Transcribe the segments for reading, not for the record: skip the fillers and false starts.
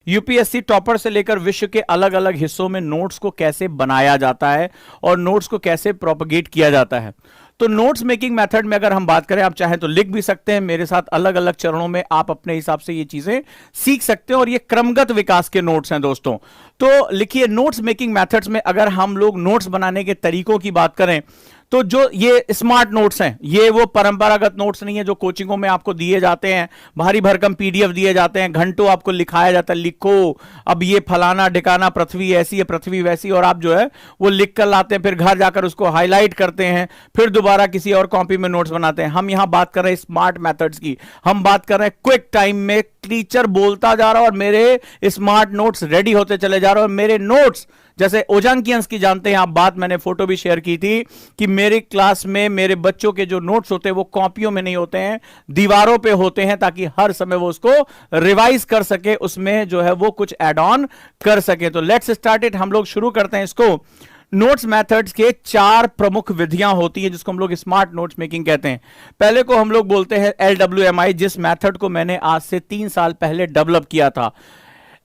UPSC topper से लेकर विश्व के अलग अलग हिस्सों में नोट्स को कैसे बनाया जाता है और नोट्स को कैसे प्रोपगेट किया जाता है। तो नोट्स मेकिंग मेथड में अगर हम बात करें, आप चाहें तो लिख भी सकते हैं, मेरे साथ अलग अलग चरणों में आप अपने हिसाब से ये चीजें सीख सकते हैं और ये क्रमगत विकास के नोट्स हैं दोस्तों। तो लिखिए, नोट्स मेकिंग मेथड्स में अगर हम लोग नोट्स बनाने के तरीकों की बात करें तो जो ये स्मार्ट नोट्स हैं, ये वो परंपरागत नोट्स नहीं है जो कोचिंगों में आपको दिए जाते हैं, भारी भरकम पीडीएफ दिए जाते हैं, घंटों आपको लिखाया जाता है, लिखो अब ये फलाना ढिकाना, पृथ्वी ऐसी है पृथ्वी वैसी, और आप जो है वो लिख कर लाते हैं, फिर घर जाकर उसको हाईलाइट करते हैं, फिर दोबारा किसी और कॉपी में नोट्स बनाते हैं। हम यहां बात कर रहे हैं स्मार्ट मेथड्स की, हम बात कर रहे हैं क्विक टाइम में टीचर बोलता जा रहा है और मेरे स्मार्ट नोट्स रेडी होते चले जा रहे हैं। और मेरे नोट्स जैसे ओजांकियंस की जानते हैं आप बात, मैंने फोटो भी शेयर की थी कि मेरी क्लास में मेरे बच्चों के जो नोट्स होते हैं वो कॉपियों में नहीं होते हैं, दीवारों पे होते हैं, ताकि हर समय वो उसको रिवाइज कर सके, उसमें जो है वो कुछ ऐड ऑन कर सके। तो लेट्स स्टार्ट इट, हम लोग शुरू करते हैं इसको। नोट्स मेथड्स के 4 प्रमुख विधियां होती हैं जिसको हम लोग स्मार्ट नोट्स मेकिंग कहते हैं। पहले को हम लोग बोलते हैं LWMI, जिस मेथड को मैंने आज से 3 साल पहले डेवलप किया था।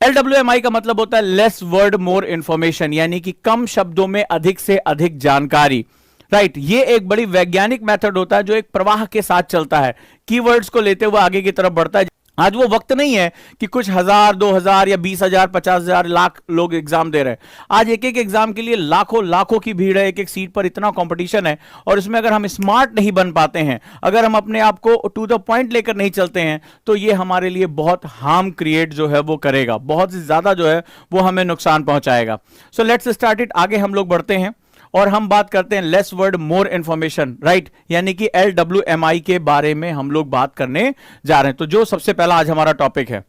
LWMI का मतलब होता है लेस वर्ड मोर इंफॉर्मेशन, यानी कि कम शब्दों में अधिक से अधिक जानकारी। राइट, ये एक बड़ी वैज्ञानिक मेथड होता है जो एक प्रवाह के साथ चलता है, कीवर्ड्स को लेते हुए आगे की तरफ बढ़ता है। आज वो वक्त नहीं है कि कुछ 1000, 2000 या 20,000, 50,000, लाख लोग एग्जाम दे रहे हैं। आज एक एक एग्जाम के लिए लाखों की भीड़ है, एक एक सीट पर इतना कंपटीशन है, और इसमें अगर हम स्मार्ट नहीं बन पाते हैं, अगर हम अपने आप को टू द पॉइंट लेकर नहीं चलते हैं, तो ये हमारे लिए बहुत हार्म क्रिएट जो है वो करेगा, बहुत ज्यादा जो है वो हमें नुकसान पहुंचाएगा। सो लेट्स स्टार्ट इट, आगे हम लोग बढ़ते हैं और हम बात करते हैं less word more information, right, यानी कि LWMI के बारे में हम लोग बात करने जा रहे हैं। तो जो सबसे पहला आज हमारा टॉपिक है,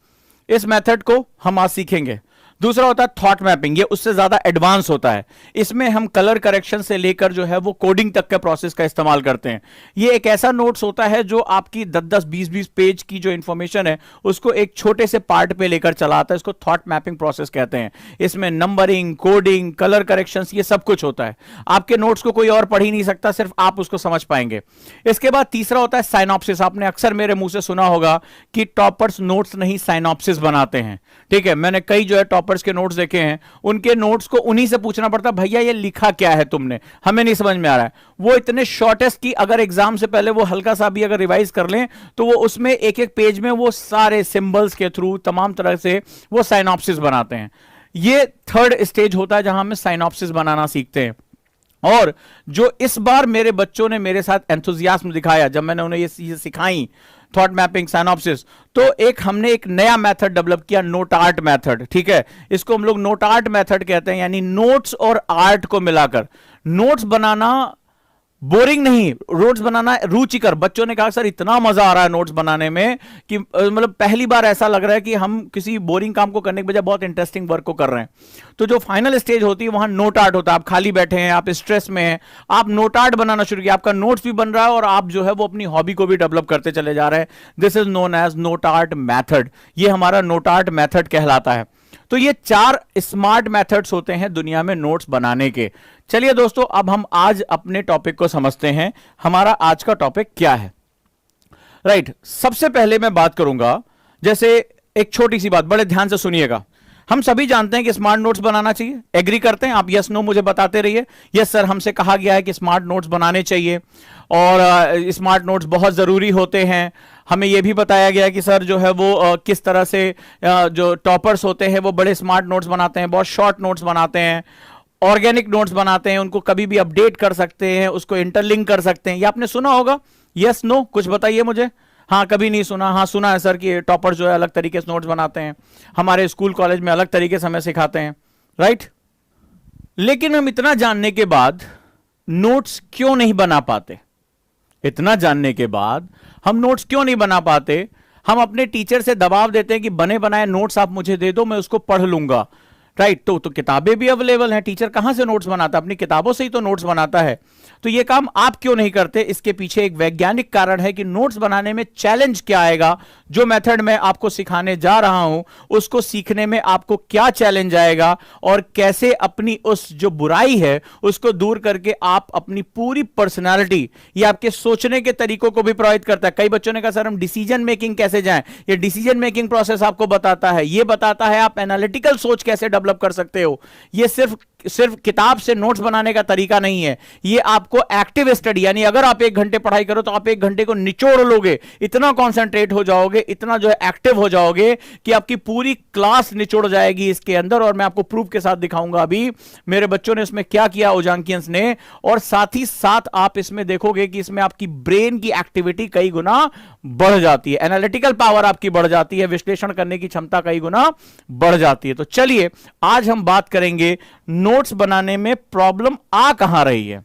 इस मेथड को हम आज सीखेंगे। दूसरा होता है थॉट मैपिंग, ये उससे ज्यादा एडवांस होता है। इसमें हम कलर करेक्शन से लेकर जो है वो कोडिंग तक के प्रोसेस का इस्तेमाल करते हैं। ये एक ऐसा नोट्स होता है जो आपकी 10-10, 20-20 पेज की जो इंफॉर्मेशन है उसको एक छोटे से पार्ट पे लेकर चलाता है। इसको थॉट मैपिंग प्रोसेस कहते हैं। इसमें नंबरिंग, कोडिंग, कलर करेक्शंस, ये सब कुछ होता है। आपके नोट्स को कोई और पढ़ ही नहीं सकता, सिर्फ आप उसको समझ पाएंगे। इसके बाद तीसरा होता है साइनॉप्सिस। आपने अक्सर मेरे मुंह से सुना होगा कि टॉपर्स नोट्स नहीं साइनॉप्सिस बनाते हैं। ठीक है, मैंने कई जो है टॉपर्स के नोट्स देखे हैं, उनके नोट्स को उन्हीं से पूछना पड़ता, भैया ये लिखा क्या है तुमने, हमें नहीं समझ में आ रहा है। वो इतने शॉर्टेस्ट की अगर एग्जाम से पहले वो हल्का सा भी अगर रिवाइज कर लें तो वो उसमें एक एक पेज में वो सारे सिंबल्स के थ्रू तमाम तरह से वो साइनॉप्सिस बनाते हैं। ये थर्ड स्टेज होता है जहां हम साइनॉप्सिस बनाना सीखते हैं। और जो इस बार मेरे बच्चों ने मेरे साथ एंथुजियाज्म दिखाया जब मैंने उन्हें ये चीजें सिखाई, थॉट मैपिंग, साइनॉप्सिस, तो हमने एक नया मेथड डेवलप किया, नोट आर्ट मेथड। ठीक है, इसको हम लोग नोट आर्ट मेथड कहते हैं, यानी नोट्स और आर्ट को मिलाकर नोट्स बनाना बोरिंग नहीं, नोट्स बनाना रुचिकर। बच्चों ने कहा सर इतना मजा आ रहा है नोट्स बनाने में कि मतलब पहली बार ऐसा लग रहा है कि हम किसी बोरिंग काम को करने के बजाय बहुत इंटरेस्टिंग वर्क को कर रहे हैं। तो जो फाइनल स्टेज होती है वहां नोट आर्ट होता है। आप खाली बैठे हैं, आप स्ट्रेस में हैं, आप नोट आर्ट बनाना शुरू किया, आपका नोट्स भी बन रहा है और आप जो है वो अपनी हॉबी को भी डेवलप करते चले जा रहे हैं। This is known as note art method. ये हमारा नोट आर्ट मैथड कहलाता है। तो ये 4 स्मार्ट मेथड्स होते हैं दुनिया में नोट्स बनाने के। चलिए दोस्तों, अब हम आज अपने टॉपिक को समझते हैं। हमारा आज का टॉपिक क्या है? राइट, सबसे पहले मैं बात करूंगा, जैसे एक छोटी सी बात, बड़े ध्यान से सुनिएगा। हम सभी जानते हैं कि स्मार्ट नोट्स बनाना चाहिए, एग्री करते हैं आप? यस नो मुझे बताते रहिए। यस सर, हमसे कहा गया है कि स्मार्ट नोट्स बनाने चाहिए और स्मार्ट नोट्स बहुत जरूरी होते हैं। हमें यह भी बताया गया कि सर जो है वो किस तरह से जो टॉपर्स होते हैं वो बड़े स्मार्ट नोट्स बनाते हैं, बहुत शॉर्ट नोट्स बनाते हैं, ऑर्गेनिक नोट्स बनाते हैं, उनको कभी भी अपडेट कर सकते हैं, उसको इंटरलिंक कर सकते हैं। ये आपने सुना होगा? यस नो कुछ बताइए मुझे। हाँ, कभी नहीं सुना? हाँ, सुना है सर कि टॉपर जो है अलग तरीके से नोट्स बनाते हैं, हमारे स्कूल कॉलेज में अलग तरीके से हमें सिखाते हैं, राइट। लेकिन हम इतना जानने के बाद नोट्स क्यों नहीं बना पाते? इतना जानने के बाद हम नोट्स क्यों नहीं बना पाते? हम अपने टीचर से दबाव देते हैं कि बने बनाए नोट्स आप मुझे दे दो, मैं उसको पढ़ लूंगा। राइट। तो किताबें भी अवेलेबल हैं, टीचर कहां से नोट्स बनाता है? अपनी किताबों से ही तो नोट्स बनाता है। तो ये काम आप क्यों नहीं करते? इसके पीछे एक वैज्ञानिक कारण है कि नोट्स बनाने में चैलेंज क्या आएगा, जो मेथड मैं आपको सिखाने जा रहा हूं उसको सीखने में आपको क्या चैलेंज आएगा, और कैसे अपनी उस जो बुराई है उसको दूर करके आप अपनी पूरी पर्सनालिटी, ये आपके सोचने के तरीकों को भी प्रभावित करता है। कई बच्चों ने कहा सर हम डिसीजन मेकिंग कैसे जाएं? ये डिसीजन मेकिंग प्रोसेस आपको बताता है, ये बताता है आप एनालिटिकल सोच कैसे डेवलप कर सकते हो। ये सिर्फ किताब से नोट्स बनाने का तरीका नहीं है, ये आपको एक्टिव स्टडी, यानी अगर आप 1 घंटे पढ़ाई करो तो आप 1 घंटे को निचोड़ लोगे, इतना कॉन्सेंट्रेट हो जाओगे, इतना जो है एक्टिव हो जाओगे कि आपकी पूरी क्लास निचोड़ जाएगी इसके अंदर। और मैं आपको प्रूफ के साथ दिखाऊंगा अभी मेरे बच्चों ने इसमें क्या किया, ओजांकियंस ने। और साथ ही साथ आप इसमें देखोगे कि इसमें आपकी ब्रेन की एक्टिविटी कई गुना बढ़ जाती है, एनालिटिकल पावर आपकी बढ़ जाती है, विश्लेषण करने की क्षमता कई गुना बढ़ जाती है। तो चलिए आज हम बात करेंगे नोट्स बनाने में प्रॉब्लम आ कहां रही है,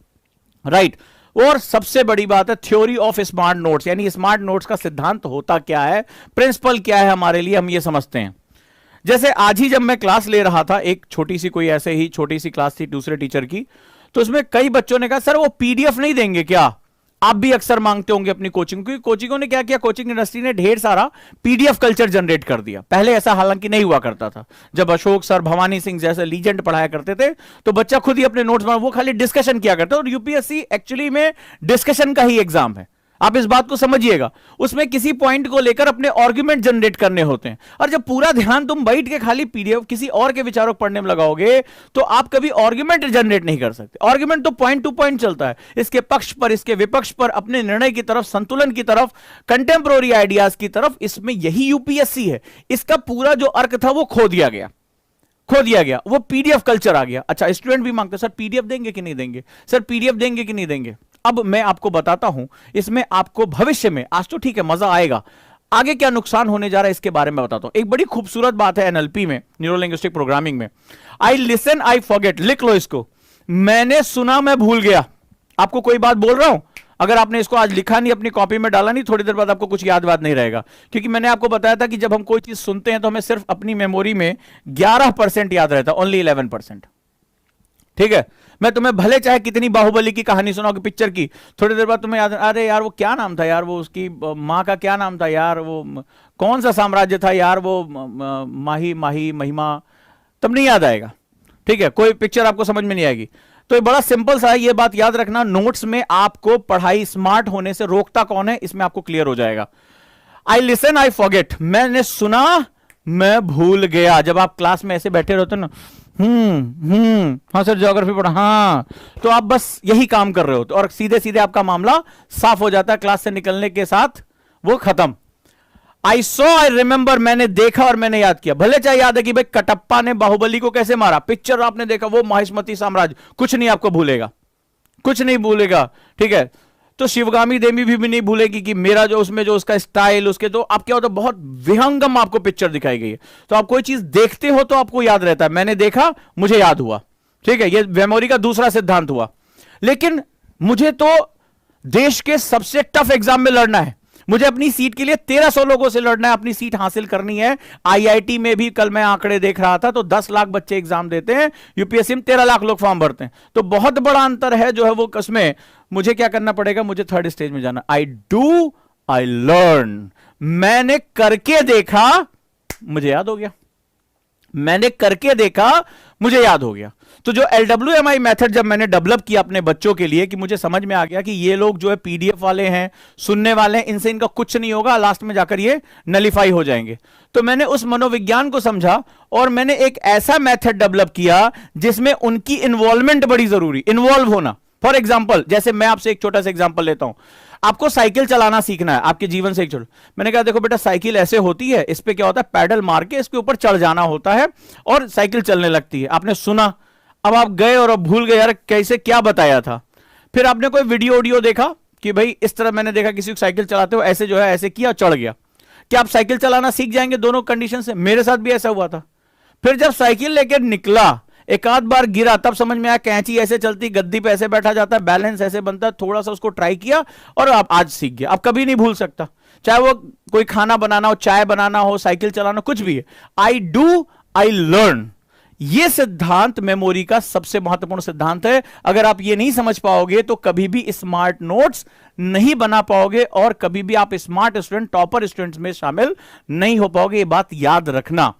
राइट। और सबसे बड़ी बात है थ्योरी ऑफ स्मार्ट नोट्स, यानी स्मार्ट नोट्स का सिद्धांत होता क्या है, प्रिंसिपल क्या है हमारे लिए, हम ये समझते हैं। जैसे आज ही जब मैं क्लास ले रहा था, एक छोटी सी कोई ऐसे ही छोटी सी क्लास थी दूसरे टीचर की, तो उसमें कई बच्चों ने कहा सर वो पीडीएफ नहीं देंगे क्या? आप भी अक्सर मांगते होंगे अपनी कोचिंग, क्योंकि कोचिंगों ने क्या किया, कोचिंग इंडस्ट्री ने ढेर सारा पीडीएफ कल्चर जनरेट कर दिया। पहले ऐसा हालांकि नहीं हुआ करता था, जब अशोक सर, भवानी सिंह जैसे लीजेंड पढ़ाया करते थे तो बच्चा खुद ही अपने नोट्स बना, वो खाली डिस्कशन किया करते। और यूपीएससी एक्चुअली में डिस्कशन का ही एग्जाम है, आप इस बात को समझिएगा। उसमें किसी पॉइंट को लेकर अपने आर्गुमेंट जनरेट करने होते हैं, और जब पूरा ध्यान तुम बैठ के खाली पीडीएफ किसी और के विचारों को पढ़ने में लगाओगे तो आप कभी आर्गुमेंट जनरेट नहीं कर सकते। आर्गुमेंट तो पॉइंट टू पॉइंट चलता है, इसके पक्ष पर, इसके विपक्ष पर, अपने निर्णय की तरफ, संतुलन की तरफ, कंटेम्प्रोरी आइडियाज की तरफ। इसमें यही यूपीएससी है। इसका पूरा जो अर्थ था वो खो दिया गया, वो पीडीएफ कल्चर आ गया। अच्छा, स्टूडेंट भी मांगते सर पीडीएफ देंगे कि नहीं देंगे, सर पीडीएफ देंगे कि नहीं देंगे। अब मैं आपको बताता हूं, इसमें आपको भविष्य में, आज तो ठीक है मजा आएगा, आगे क्या नुकसान होने जा रहा है इसके बारे में बताता हूं। एक बड़ी खूबसूरत बात है एनएलपी में, न्यूरो लिंग्विस्टिक प्रोग्रामिंग में, आई लिसन आई फॉरगेट, लिख लो इसको, मैंने सुना मैं भूल गया। आपको कोई बात बोल रहा हूं, अगर आपने इसको आज लिखा नहीं, अपनी कॉपी में डाला नहीं, थोड़ी देर बाद आपको कुछ याद नहीं रहेगा। क्योंकि मैंने आपको बताया था कि जब हम कोई चीज सुनते हैं तो हमें सिर्फ अपनी मेमोरी में 11% याद रहता है, ओनली 11%। ठीक है, मैं तुम्हें भले चाहे कितनी बाहुबली की कहानी सुनाऊं पिक्चर की, थोड़ी देर बाद तुम्हें याद, अरे यार वो क्या नाम था यार, वो उसकी माँ का क्या नाम था यार, वो कौन सा साम्राज्य था यार, वो महिमा, तब नहीं याद आएगा। ठीक है, कोई पिक्चर आपको समझ में नहीं आएगी। तो ये बड़ा सिंपल सा है, ये बात याद रखना, नोट्स में आपको पढ़ाई स्मार्ट होने से रोकता कौन है, इसमें आपको क्लियर हो जाएगा। आई लिसन आई फॉरगेट, मैंने सुना मैं भूल गया। जब आप क्लास में ऐसे बैठे रहते ना, हाँ सर ज्योग्राफी पढ़ा, हाँ, तो आप बस यही काम कर रहे हो, और सीधे सीधे आपका मामला साफ हो जाता है, क्लास से निकलने के साथ वो खत्म। आई सॉ आई रिमेंबर, मैंने देखा और मैंने याद किया। भले चाहे याद है कि भाई कटप्पा ने बाहुबली को कैसे मारा, पिक्चर आपने देखा, वो महिष्मती साम्राज्य, कुछ नहीं आपको भूलेगा, कुछ नहीं भूलेगा। ठीक है, तो शिवगामी देवी भी नहीं भूलेगी कि मेरा जो उसमें जो उसका स्टाइल, उसके तो आप क्या होता है, बहुत विहंगम आपको पिक्चर दिखाई गई है। तो आप कोई चीज देखते हो तो आपको याद रहता है, मैंने देखा मुझे याद हुआ। ठीक है, ये मेमोरी का दूसरा सिद्धांत हुआ। लेकिन मुझे तो देश के सबसे टफ एग्जाम में लड़ना है, मुझे अपनी सीट के लिए 1300 लोगों से लड़ना है, अपनी सीट हासिल करनी है। आईआईटी में भी कल मैं आंकड़े देख रहा था तो 10 लाख बच्चे एग्जाम देते हैं, यूपीएससी में 13 लाख लोग फॉर्म भरते हैं, तो बहुत बड़ा अंतर है जो है वो। कसमें मुझे क्या करना पड़ेगा, मुझे थर्ड स्टेज में जाना। आई डू आई लर्न, मैंने करके देखा मुझे याद हो गया, मैंने करके देखा मुझे याद हो गया। तो जो LWMI मेथड जब मैंने डेवलप किया अपने बच्चों के लिए, कि मुझे समझ में आ गया कि ये लोग जो है पीडीएफ वाले हैं, सुनने वाले हैं, इनसे इनका कुछ नहीं होगा, लास्ट में जाकर ये नलिफाई हो जाएंगे। तो मैंने उस मनोविज्ञान को समझा और मैंने एक ऐसा मेथड डेवलप किया जिसमें उनकी इन्वॉल्वमेंट बड़ी जरूरी, इन्वॉल्व होना। फॉर एग्जाम्पल, जैसे मैं आपसे एक छोटा सा एग्जाम्पल लेता हूं, आपको साइकिल चलाना सीखना है, आपके जीवन से एक छोटा, मैंने कहा देखो बेटा साइकिल ऐसे होती है, इस पे क्या होता है, पैडल मार के इसके ऊपर चढ़ जाना होता है और साइकिल चलने लगती है। आपने सुना, अब आप गए और अब भूल गए यार कैसे क्या बताया था। फिर आपने कोई वीडियो देखा कि भाई इस तरह मैंने देखा किसी को साइकिल चलाते हो, ऐसे जो है ऐसे किया, चढ़ गया। क्या आप साइकिल चलाना सीख जाएंगे दोनों कंडीशन से? मेरे साथ भी ऐसा हुआ था। फिर जब साइकिल लेकर निकला, एक आध बार गिरा, तब समझ में आया कैंची ऐसे चलती, गद्दी पे ऐसे बैठा जाता है, बैलेंस ऐसे बनता है, थोड़ा सा उसको ट्राई किया और आप आज सीख गया। आप कभी नहीं भूल सकता, चाहे वो कोई खाना बनाना हो, चाय बनाना हो, साइकिल चलाना, कुछ भी है। आई डू आई लर्न, यह सिद्धांत मेमोरी का सबसे महत्वपूर्ण सिद्धांत है। अगर आप यह नहीं समझ पाओगे तो कभी भी स्मार्ट नोट्स नहीं बना पाओगे और कभी भी आप स्मार्ट स्टूडेंट, टॉपर स्टूडेंट्स में शामिल नहीं हो पाओगे। यह बात याद रखना।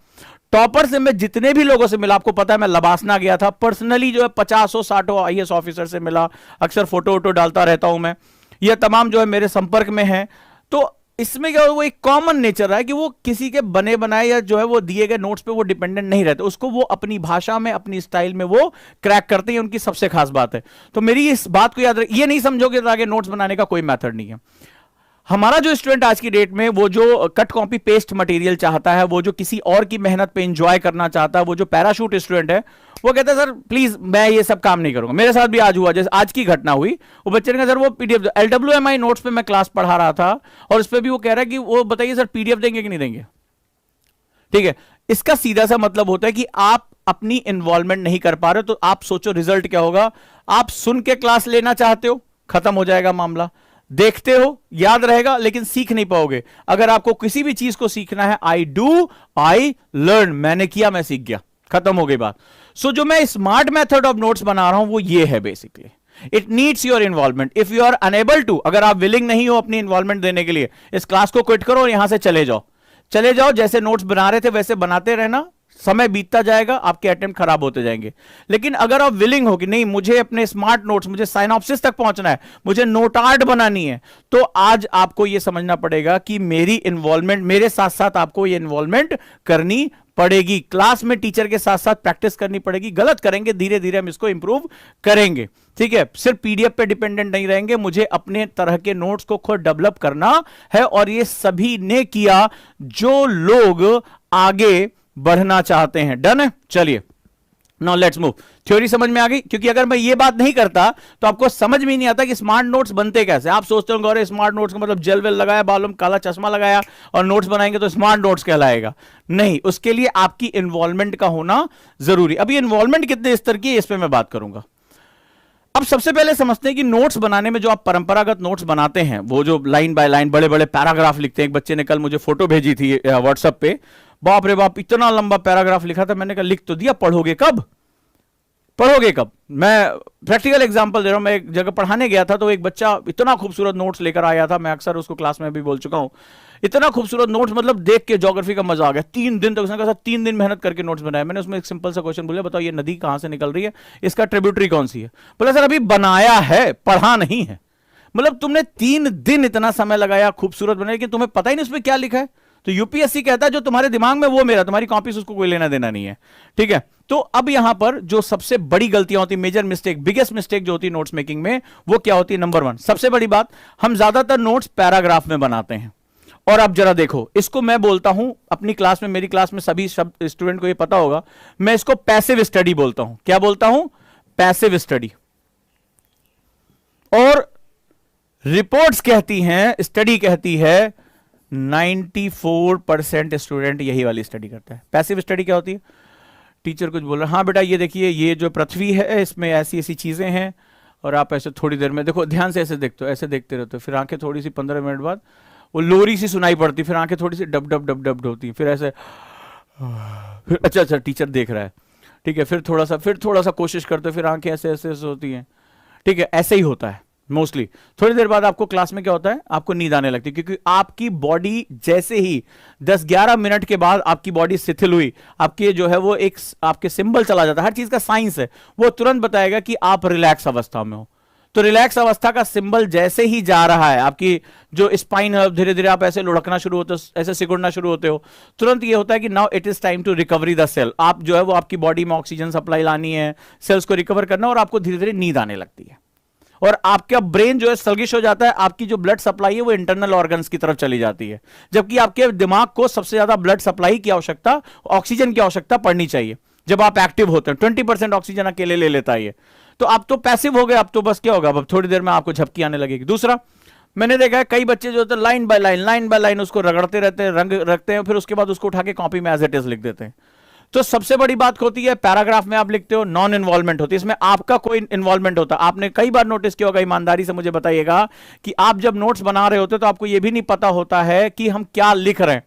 टॉपर से मैं जितने भी लोगों से मिला, आपको पता है मैं लबासना गया था पर्सनली, जो है 50-60 आईएएस ऑफिसर से मिला, अक्सर फोटो वोटो डालता रहता हूं मैं, ये तमाम जो है मेरे संपर्क में है। तो इसमें क्या, वो एक कॉमन नेचर है कि वो किसी के बने बनाए या जो है वो दिए गए नोट्स पे वो डिपेंडेंट नहीं रहते, उसको वो अपनी भाषा में, अपनी स्टाइल में वो क्रैक करते हैं, उनकी सबसे खास बात है। तो मेरी इस बात को याद रख, ये नहीं समझोगे तो आगे नोट्स बनाने का कोई मेथड नहीं है। हमारा जो स्टूडेंट आज की डेट में वो जो कट कॉपी पेस्ट मटेरियल चाहता है, वो जो किसी और की मेहनत पे एंजॉय करना चाहता है, वो जो पैराशूट स्टूडेंट है, वो कहता है सर प्लीज मैं ये सब काम नहीं करूंगा। मेरे साथ भी आज हुआ, जैसे आज की घटना हुई, वो बच्चे ने कहा सर वो पीडीएफ, LWMI नोट्स पे मैं क्लास पढ़ा रहा था और उस पर भी वो कह रहा है कि वो बताइए सर पीडीएफ देंगे कि नहीं देंगे। ठीक है, इसका सीधा सा मतलब होता है कि आप अपनी इन्वॉल्वमेंट नहीं कर पा रहे हो। तो आप सोचो रिजल्ट क्या होगा। आप सुन के क्लास लेना चाहते हो, खत्म हो जाएगा मामला। देखते हो, याद रहेगा, लेकिन सीख नहीं पाओगे। अगर आपको किसी भी चीज को सीखना है, आई डू आई लर्न, मैंने किया मैं सीख गया, खत्म हो गई बात। सो जो मैं स्मार्ट मेथड ऑफ नोट्स बना रहा हूं वो ये है basically, it needs your involvement. If you are unable to, अगर आप विलिंग नहीं हो अपनी इन्वॉल्वमेंट देने के लिए, इस क्लास को क्विट करो और यहां से चले जाओ। चले जाओ, जैसे नोट्स बना रहे थे वैसे बनाते रहना, समय बीतता जाएगा, आपके अटेम्प्ट खराब होते जाएंगे। लेकिन अगर आप विलिंग हो कि नहीं मुझे अपने स्मार्ट नोट्स, मुझे साइनॉप्सिस तक पहुंचना है, मुझे नोट आर्ट बनानी है, तो आज आपको यह समझना पड़ेगा कि मेरी इन्वॉल्वमेंट, मेरे साथ साथ आपको यह इन्वॉल्वमेंट करनी पड़ेगी। क्लास में टीचर के साथ साथ प्रैक्टिस करनी पड़ेगी। गलत करेंगे, धीरे धीरे हम इसको इंप्रूव करेंगे। ठीक है, सिर्फ पीडीएफ पे डिपेंडेंट नहीं रहेंगे, मुझे अपने तरह के नोट्स को खुद डेवलप करना है। और ये सभी ने किया जो लोग आगे बढ़ना चाहते हैं। डन है, चलिए नाउ लेट्स मूव। थ्योरी समझ में आ गई, क्योंकि अगर मैं ये बात नहीं करता तो आपको समझ में नहीं आता कि स्मार्ट नोट्स बनते कैसे। आप सोचते होंगे अरे स्मार्ट नोट्स का मतलब जेल वेल लगाया, बालों में काला चश्मा लगाया और नोट्स बनाएंगे तो स्मार्ट नोट्स कहलाएगा। नहीं, उसके लिए आपकी इन्वॉल्वमेंट का होना जरूरी। अभी इन्वॉल्वमेंट कितने स्तर की है इस पर मैं बात करूंगा। अब सबसे पहले समझते हैं कि नोट्स बनाने में जो आप परंपरागत नोट्स बनाते हैं, वो जो लाइन बाय लाइन बड़े बड़े पैराग्राफ लिखते हैं। एक बच्चे ने कल मुझे फोटो भेजी थी व्हाट्सएप पे, बाप रे बाप इतना लंबा पैराग्राफ लिखा था। मैंने कहा लिख तो दिया, पढ़ोगे कब, पढ़ोगे कब। मैं प्रैक्टिकल एग्जांपल दे रहा हूं। मैं एक जगह पढ़ाने गया था तो एक बच्चा इतना खूबसूरत नोट्स लेकर आया था, मैं अक्सर उसको क्लास में भी बोल चुका हूं, इतना खूबसूरत नोट्स, मतलब देख के ज्योग्राफी का मजा आ गया। 3 दिन तक उसने कहा 3 दिन मेहनत करके नोट्स बनाया। मैंने उसमें एक सिंपल सा क्वेश्चन बोला, बताओ ये नदी कहां से निकल रही है, इसका ट्रिब्यूटरी कौन सी है। बोला सर अभी बनाया है, पढ़ा नहीं है। मतलब तुमने 3 दिन इतना समय लगाया खूबसूरत बनाने, लेकिन तुम्हें पता ही नहीं उसमें क्या लिखा है। तो यूपीएससी कहता है जो तुम्हारे दिमाग में वो मेरा, तुम्हारी कॉपी से उसको कोई लेना देना नहीं है। ठीक है, तो अब यहां पर जो सबसे बड़ी गलतियां होती, मेजर मिस्टेक, बिगेस्ट मिस्टेक जो होती है नोट्स मेकिंग में, वो क्या होती है। नंबर 1 सबसे बड़ी बात, हम ज्यादातर नोट्स पैराग्राफ में बनाते हैं। और अब जरा देखो, इसको मैं बोलता हूं अपनी क्लास में, मेरी क्लास में सभी स्टूडेंट को ये पता होगा, मैं इसको पैसिव स्टडी बोलता हूं। क्या बोलता हूं, पैसिव स्टडी। और रिपोर्ट्स कहती हैं, स्टडी कहती है 94% स्टूडेंट यही वाली स्टडी करता है। पैसिव स्टडी क्या होती है, टीचर कुछ बोल रहा है, हाँ बेटा ये देखिए ये जो पृथ्वी है इसमें ऐसी ऐसी चीजें हैं, और आप ऐसे थोड़ी देर में देखो, ध्यान से ऐसे देखते हो, ऐसे देखते रहते हो, फिर आंखें थोड़ी सी 15 मिनट बाद वो लोरी सी सुनाई पड़ती, फिर आंखें थोड़ी सी डब डब डब डब होती, फिर ऐसे, फिर अच्छा अच्छा टीचर देख रहा है। ठीक है, फिर थोड़ा सा कोशिश करते हो, फिर आंखें ऐसे ऐसे ऐसे होती हैं। ठीक है, ऐसे ही होता है मोस्टली। थोड़ी देर बाद आपको क्लास में क्या होता है, आपको नींद आने लगती है, क्योंकि आपकी बॉडी जैसे ही 10-11 मिनट के बाद आपकी बॉडी शिथिल हुई, आपके जो है वो एक आपके सिंबल चला जाता है, हर चीज का साइंस है, वो तुरंत बताएगा कि आप रिलैक्स अवस्था में हो। तो रिलैक्स अवस्था का सिंबल जैसे ही जा रहा है, आपकी जो स्पाइन है धीरे धीरे आप ऐसे लुढ़कना शुरू होते हो, ऐसे सिकुड़ना शुरू होते हो, तुरंत ये होता है कि now it is time to recovery the cell. आप जो है वो आपकी बॉडी में ऑक्सीजन सप्लाई लानी है, सेल्स को रिकवर करना, और आपको धीरे धीरे नींद आने लगती है। और आपका ब्रेन जो है सलगिश हो जाता है, आपकी जो ब्लड सप्लाई है वो इंटरनल ऑर्गन्स की तरफ चली जाती है, जबकि आपके दिमाग को सबसे ज्यादा ब्लड सप्लाई की आवश्यकता, ऑक्सीजन की आवश्यकता पड़नी चाहिए जब आप एक्टिव होते हैं। 20% ऑक्सीजन अकेले ले लेता है ये। तो आप तो पैसिव हो गए, अब तो बस क्या होगा, अब थोड़ी देर में आपको झपकी आने लगेगी। दूसरा, मैंने देखा है कई बच्चे जो होते हैं लाइन बाय लाइन उसको रगड़ते रहते हैं, रंग रखते हैं, फिर उसके बाद उसको उठा के कॉपी में एज इट इज लिख देते हैं। तो सबसे बड़ी बात होती है, पैराग्राफ में आप लिखते हो, नॉन इन्वॉल्वमेंट होती है, इसमें आपका कोई इन्वॉल्वमेंट होता है। आपने कई बार नोटिस किया होगा, ईमानदारी से मुझे बताइएगा, कि आप जब नोट्स बना रहे होते तो आपको यह भी नहीं पता होता है कि हम क्या लिख रहे हैं।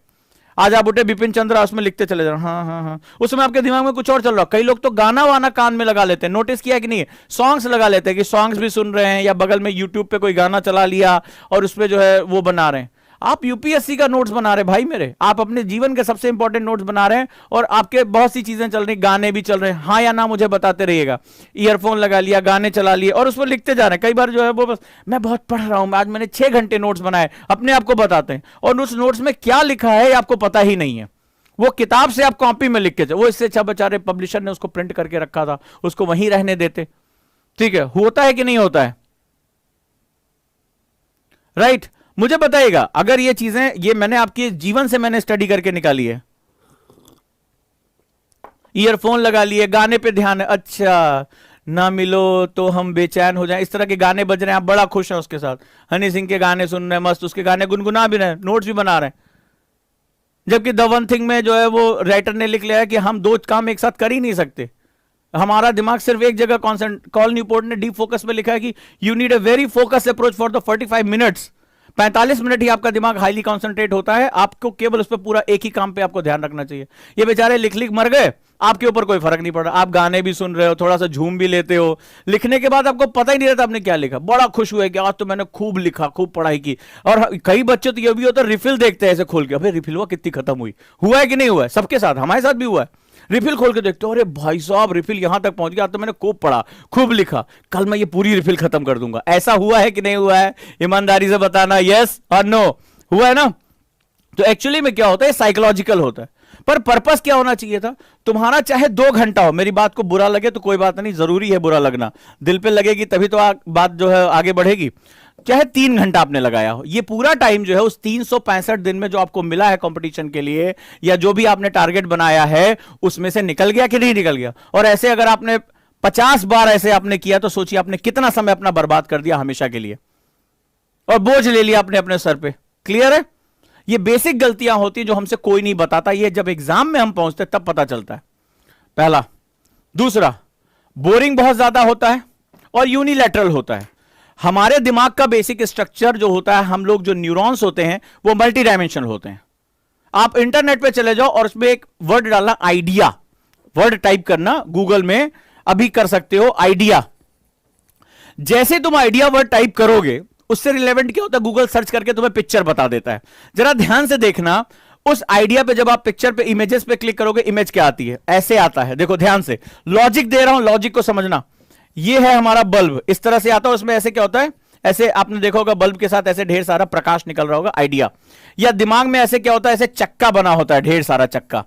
आज आप उठे बिपिन चंद्रा, उसमें लिखते चले जाओ, हाँ हाँ हाँ, उसमें आपके दिमाग में कुछ और चल रहा है। कई लोग तो गाना वाना कान में लगा लेते हैं, नोटिस किया कि नहीं, सॉन्ग्स लगा लेते हैं कि सॉन्ग्स भी सुन रहे हैं, या बगल में यूट्यूब पे कोई गाना चला लिया और उसमें जो है वो बना रहे हैं। आप यूपीएससी का नोट्स बना रहे हैं भाई मेरे, आप अपने जीवन के सबसे इंपॉर्टेंट नोट्स बना रहे हैं, और आपके बहुत सी चीजें चल रही, गाने भी चल रहे हैं, हाँ या ना मुझे बताते रहिएगा। ईयरफोन लगा लिया, गाने चला लिए और उसमें लिखते जा रहे हैं। कई बार जो है वो बस मैं बहुत पढ़ रहा हूं, आज मैंने 6 घंटे नोट्स बनाए, अपने आप को बताते हैं, और उस नोट्स में क्या लिखा है आपको पता ही नहीं है। वो किताब से आप कॉपी में लिख के, वो इससे अच्छा बेचारे पब्लिशर ने उसको प्रिंट करके रखा था, उसको वहीं रहने देते। ठीक है, होता है कि नहीं होता है, राइट? मुझे बताइएगा, अगर ये चीजें, ये मैंने आपके जीवन से मैंने स्टडी करके निकाली है। ईयरफोन लगा लिए, गाने पे ध्यान है, अच्छा ना मिलो तो हम बेचैन हो जाएं, इस तरह के गाने बज रहे हैं, आप बड़ा खुश हैं उसके साथ, हनी सिंह के गाने सुन रहे हैं, मस्त उसके गाने गुनगुना भी रहे हैं, नोट्स भी बना रहे हैं। जबकि द वन थिंग में जो है वो राइटर ने लिख लिया है कि हम 2 काम एक साथ कर ही नहीं सकते, हमारा दिमाग सिर्फ एक जगह कॉन्सेंट्रेट। कॉल न्यूपोर्ट ने डीप फोकस में लिखा है कि you need a very focus approach for the 45 minutes. 45 minute ही आपका दिमाग हाईली कॉन्सेंट्रेट होता है, आपको केवल उस पर पूरा एक ही काम पे आपको ध्यान रखना चाहिए। ये बेचारे लिख लिख मर गए, आपके ऊपर कोई फर्क नहीं पड़ रहा, आप गाने भी सुन रहे हो, थोड़ा सा झूम भी लेते हो, लिखने के बाद आपको पता ही नहीं रहता आपने क्या लिखा, बड़ा खुश हुए कि आज तो मैंने खूब लिखा, खूब पढ़ाई की। और कई बच्चे तो ये भी होता है, रिफिल देखते हैं ऐसे खोल के, अबे रिफिल हुआ कितनी खत्म हुई, हुआ है कि नहीं हुआ है, सबके साथ, हमारे साथ भी हुआ है। रिफिल खोल के देखते हो, अरे भाई साहब रिफिल यहां तक पहुंच गया, तो मैंने खूब पढ़ा, खूब लिखा, कल मैं ये पूरी रिफिल खत्म कर दूंगा। ऐसा हुआ है कि नहीं हुआ है, ईमानदारी से बताना, यस और नो, हुआ है ना? तो एक्चुअली में क्या होता है, साइकोलॉजिकल होता है। पर पर्पस क्या होना चाहिए था, तुम्हारा चाहे 2 घंटा हो, मेरी बात को बुरा लगे तो कोई बात नहीं, जरूरी है बुरा लगना, दिल पे लगेगी तभी तो बात जो है आगे बढ़ेगी। चाहे 3 घंटा आपने लगाया हो, ये पूरा टाइम जो है उस 365 दिन में जो आपको मिला है कंपटीशन के लिए, या जो भी आपने टारगेट बनाया है, उसमें से निकल गया कि नहीं निकल गया। और ऐसे अगर आपने 50 बार ऐसे आपने किया तो सोचिए आपने कितना समय अपना बर्बाद कर दिया हमेशा के लिए, और बोझ ले लिया आपने अपने सर पे। क्लियर है? ये बेसिक गलतियां होती है जो हमसे कोई नहीं बताता, ये जब एग्जाम में हम पहुंचते तब पता चलता है। पहला। दूसरा, बोरिंग बहुत ज्यादा होता है और यूनिलैटरल होता है। हमारे दिमाग का बेसिक स्ट्रक्चर जो होता है, हम लोग जो न्यूरॉन्स होते हैं वो मल्टी डायमेंशनल होते हैं। आप इंटरनेट पे चले जाओ और उसमें एक वर्ड डालना, आइडिया, वर्ड टाइप करना गूगल में, अभी कर सकते हो, आइडिया। जैसे तुम आइडिया वर्ड टाइप करोगे, उससे रिलेवेंट क्या होता है, गूगल सर्च करके तुम्हें पिक्चर बता देता है। जरा ध्यान से देखना, उस आइडिया पे जब आप पिक्चर पे, इमेजेस पे क्लिक करोगे, इमेज क्या आती है, ऐसे आता है। देखो ध्यान से, लॉजिक दे रहा हूं, लॉजिक को समझना। ये है हमारा बल्ब, इस तरह से आता है, उसमें ऐसे क्या होता है, ऐसे आपने देखा होगा बल्ब के साथ ऐसे ढेर सारा प्रकाश निकल रहा होगा, आइडिया। या दिमाग में ऐसे क्या होता है, ऐसे चक्का बना होता है, ढेर सारा चक्का।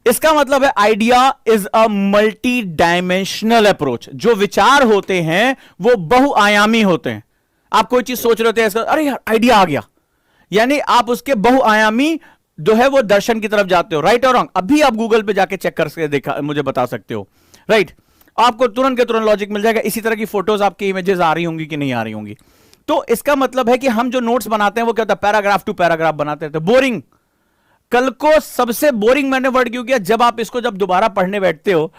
इसका मतलब है idea is a multi dimensional approach. जो विचार होते हैं वो बहुआयामी होते हैं। आप कोई चीज सोच रहे थे, अरे यार आइडिया आ गया, यानी आप उसके बहुआयामी जो है वो दर्शन की तरफ जाते हो। राइट और रॉन्ग, अभी आप गूगल पे जाके चेक करके देखा, मुझे बता सकते हो। राइट, आपको तुरंत के तुरंत लॉजिक मिल जाएगा। इसी तरह की फोटोज आपकी इमेजेस आ रही होंगी कि नहीं आ रही होंगी। तो इसका मतलब है कि हम जो नोट्स बनाते हैं वो क्या होता है, पैराग्राफ टू पैराग्राफ बनाते हैं, तो बोरिंग। कल को सबसे बोरिंग मैंने वर्ड क्यों किया, जब आप इसको जब दोबारा पढ़ने बैठते हो,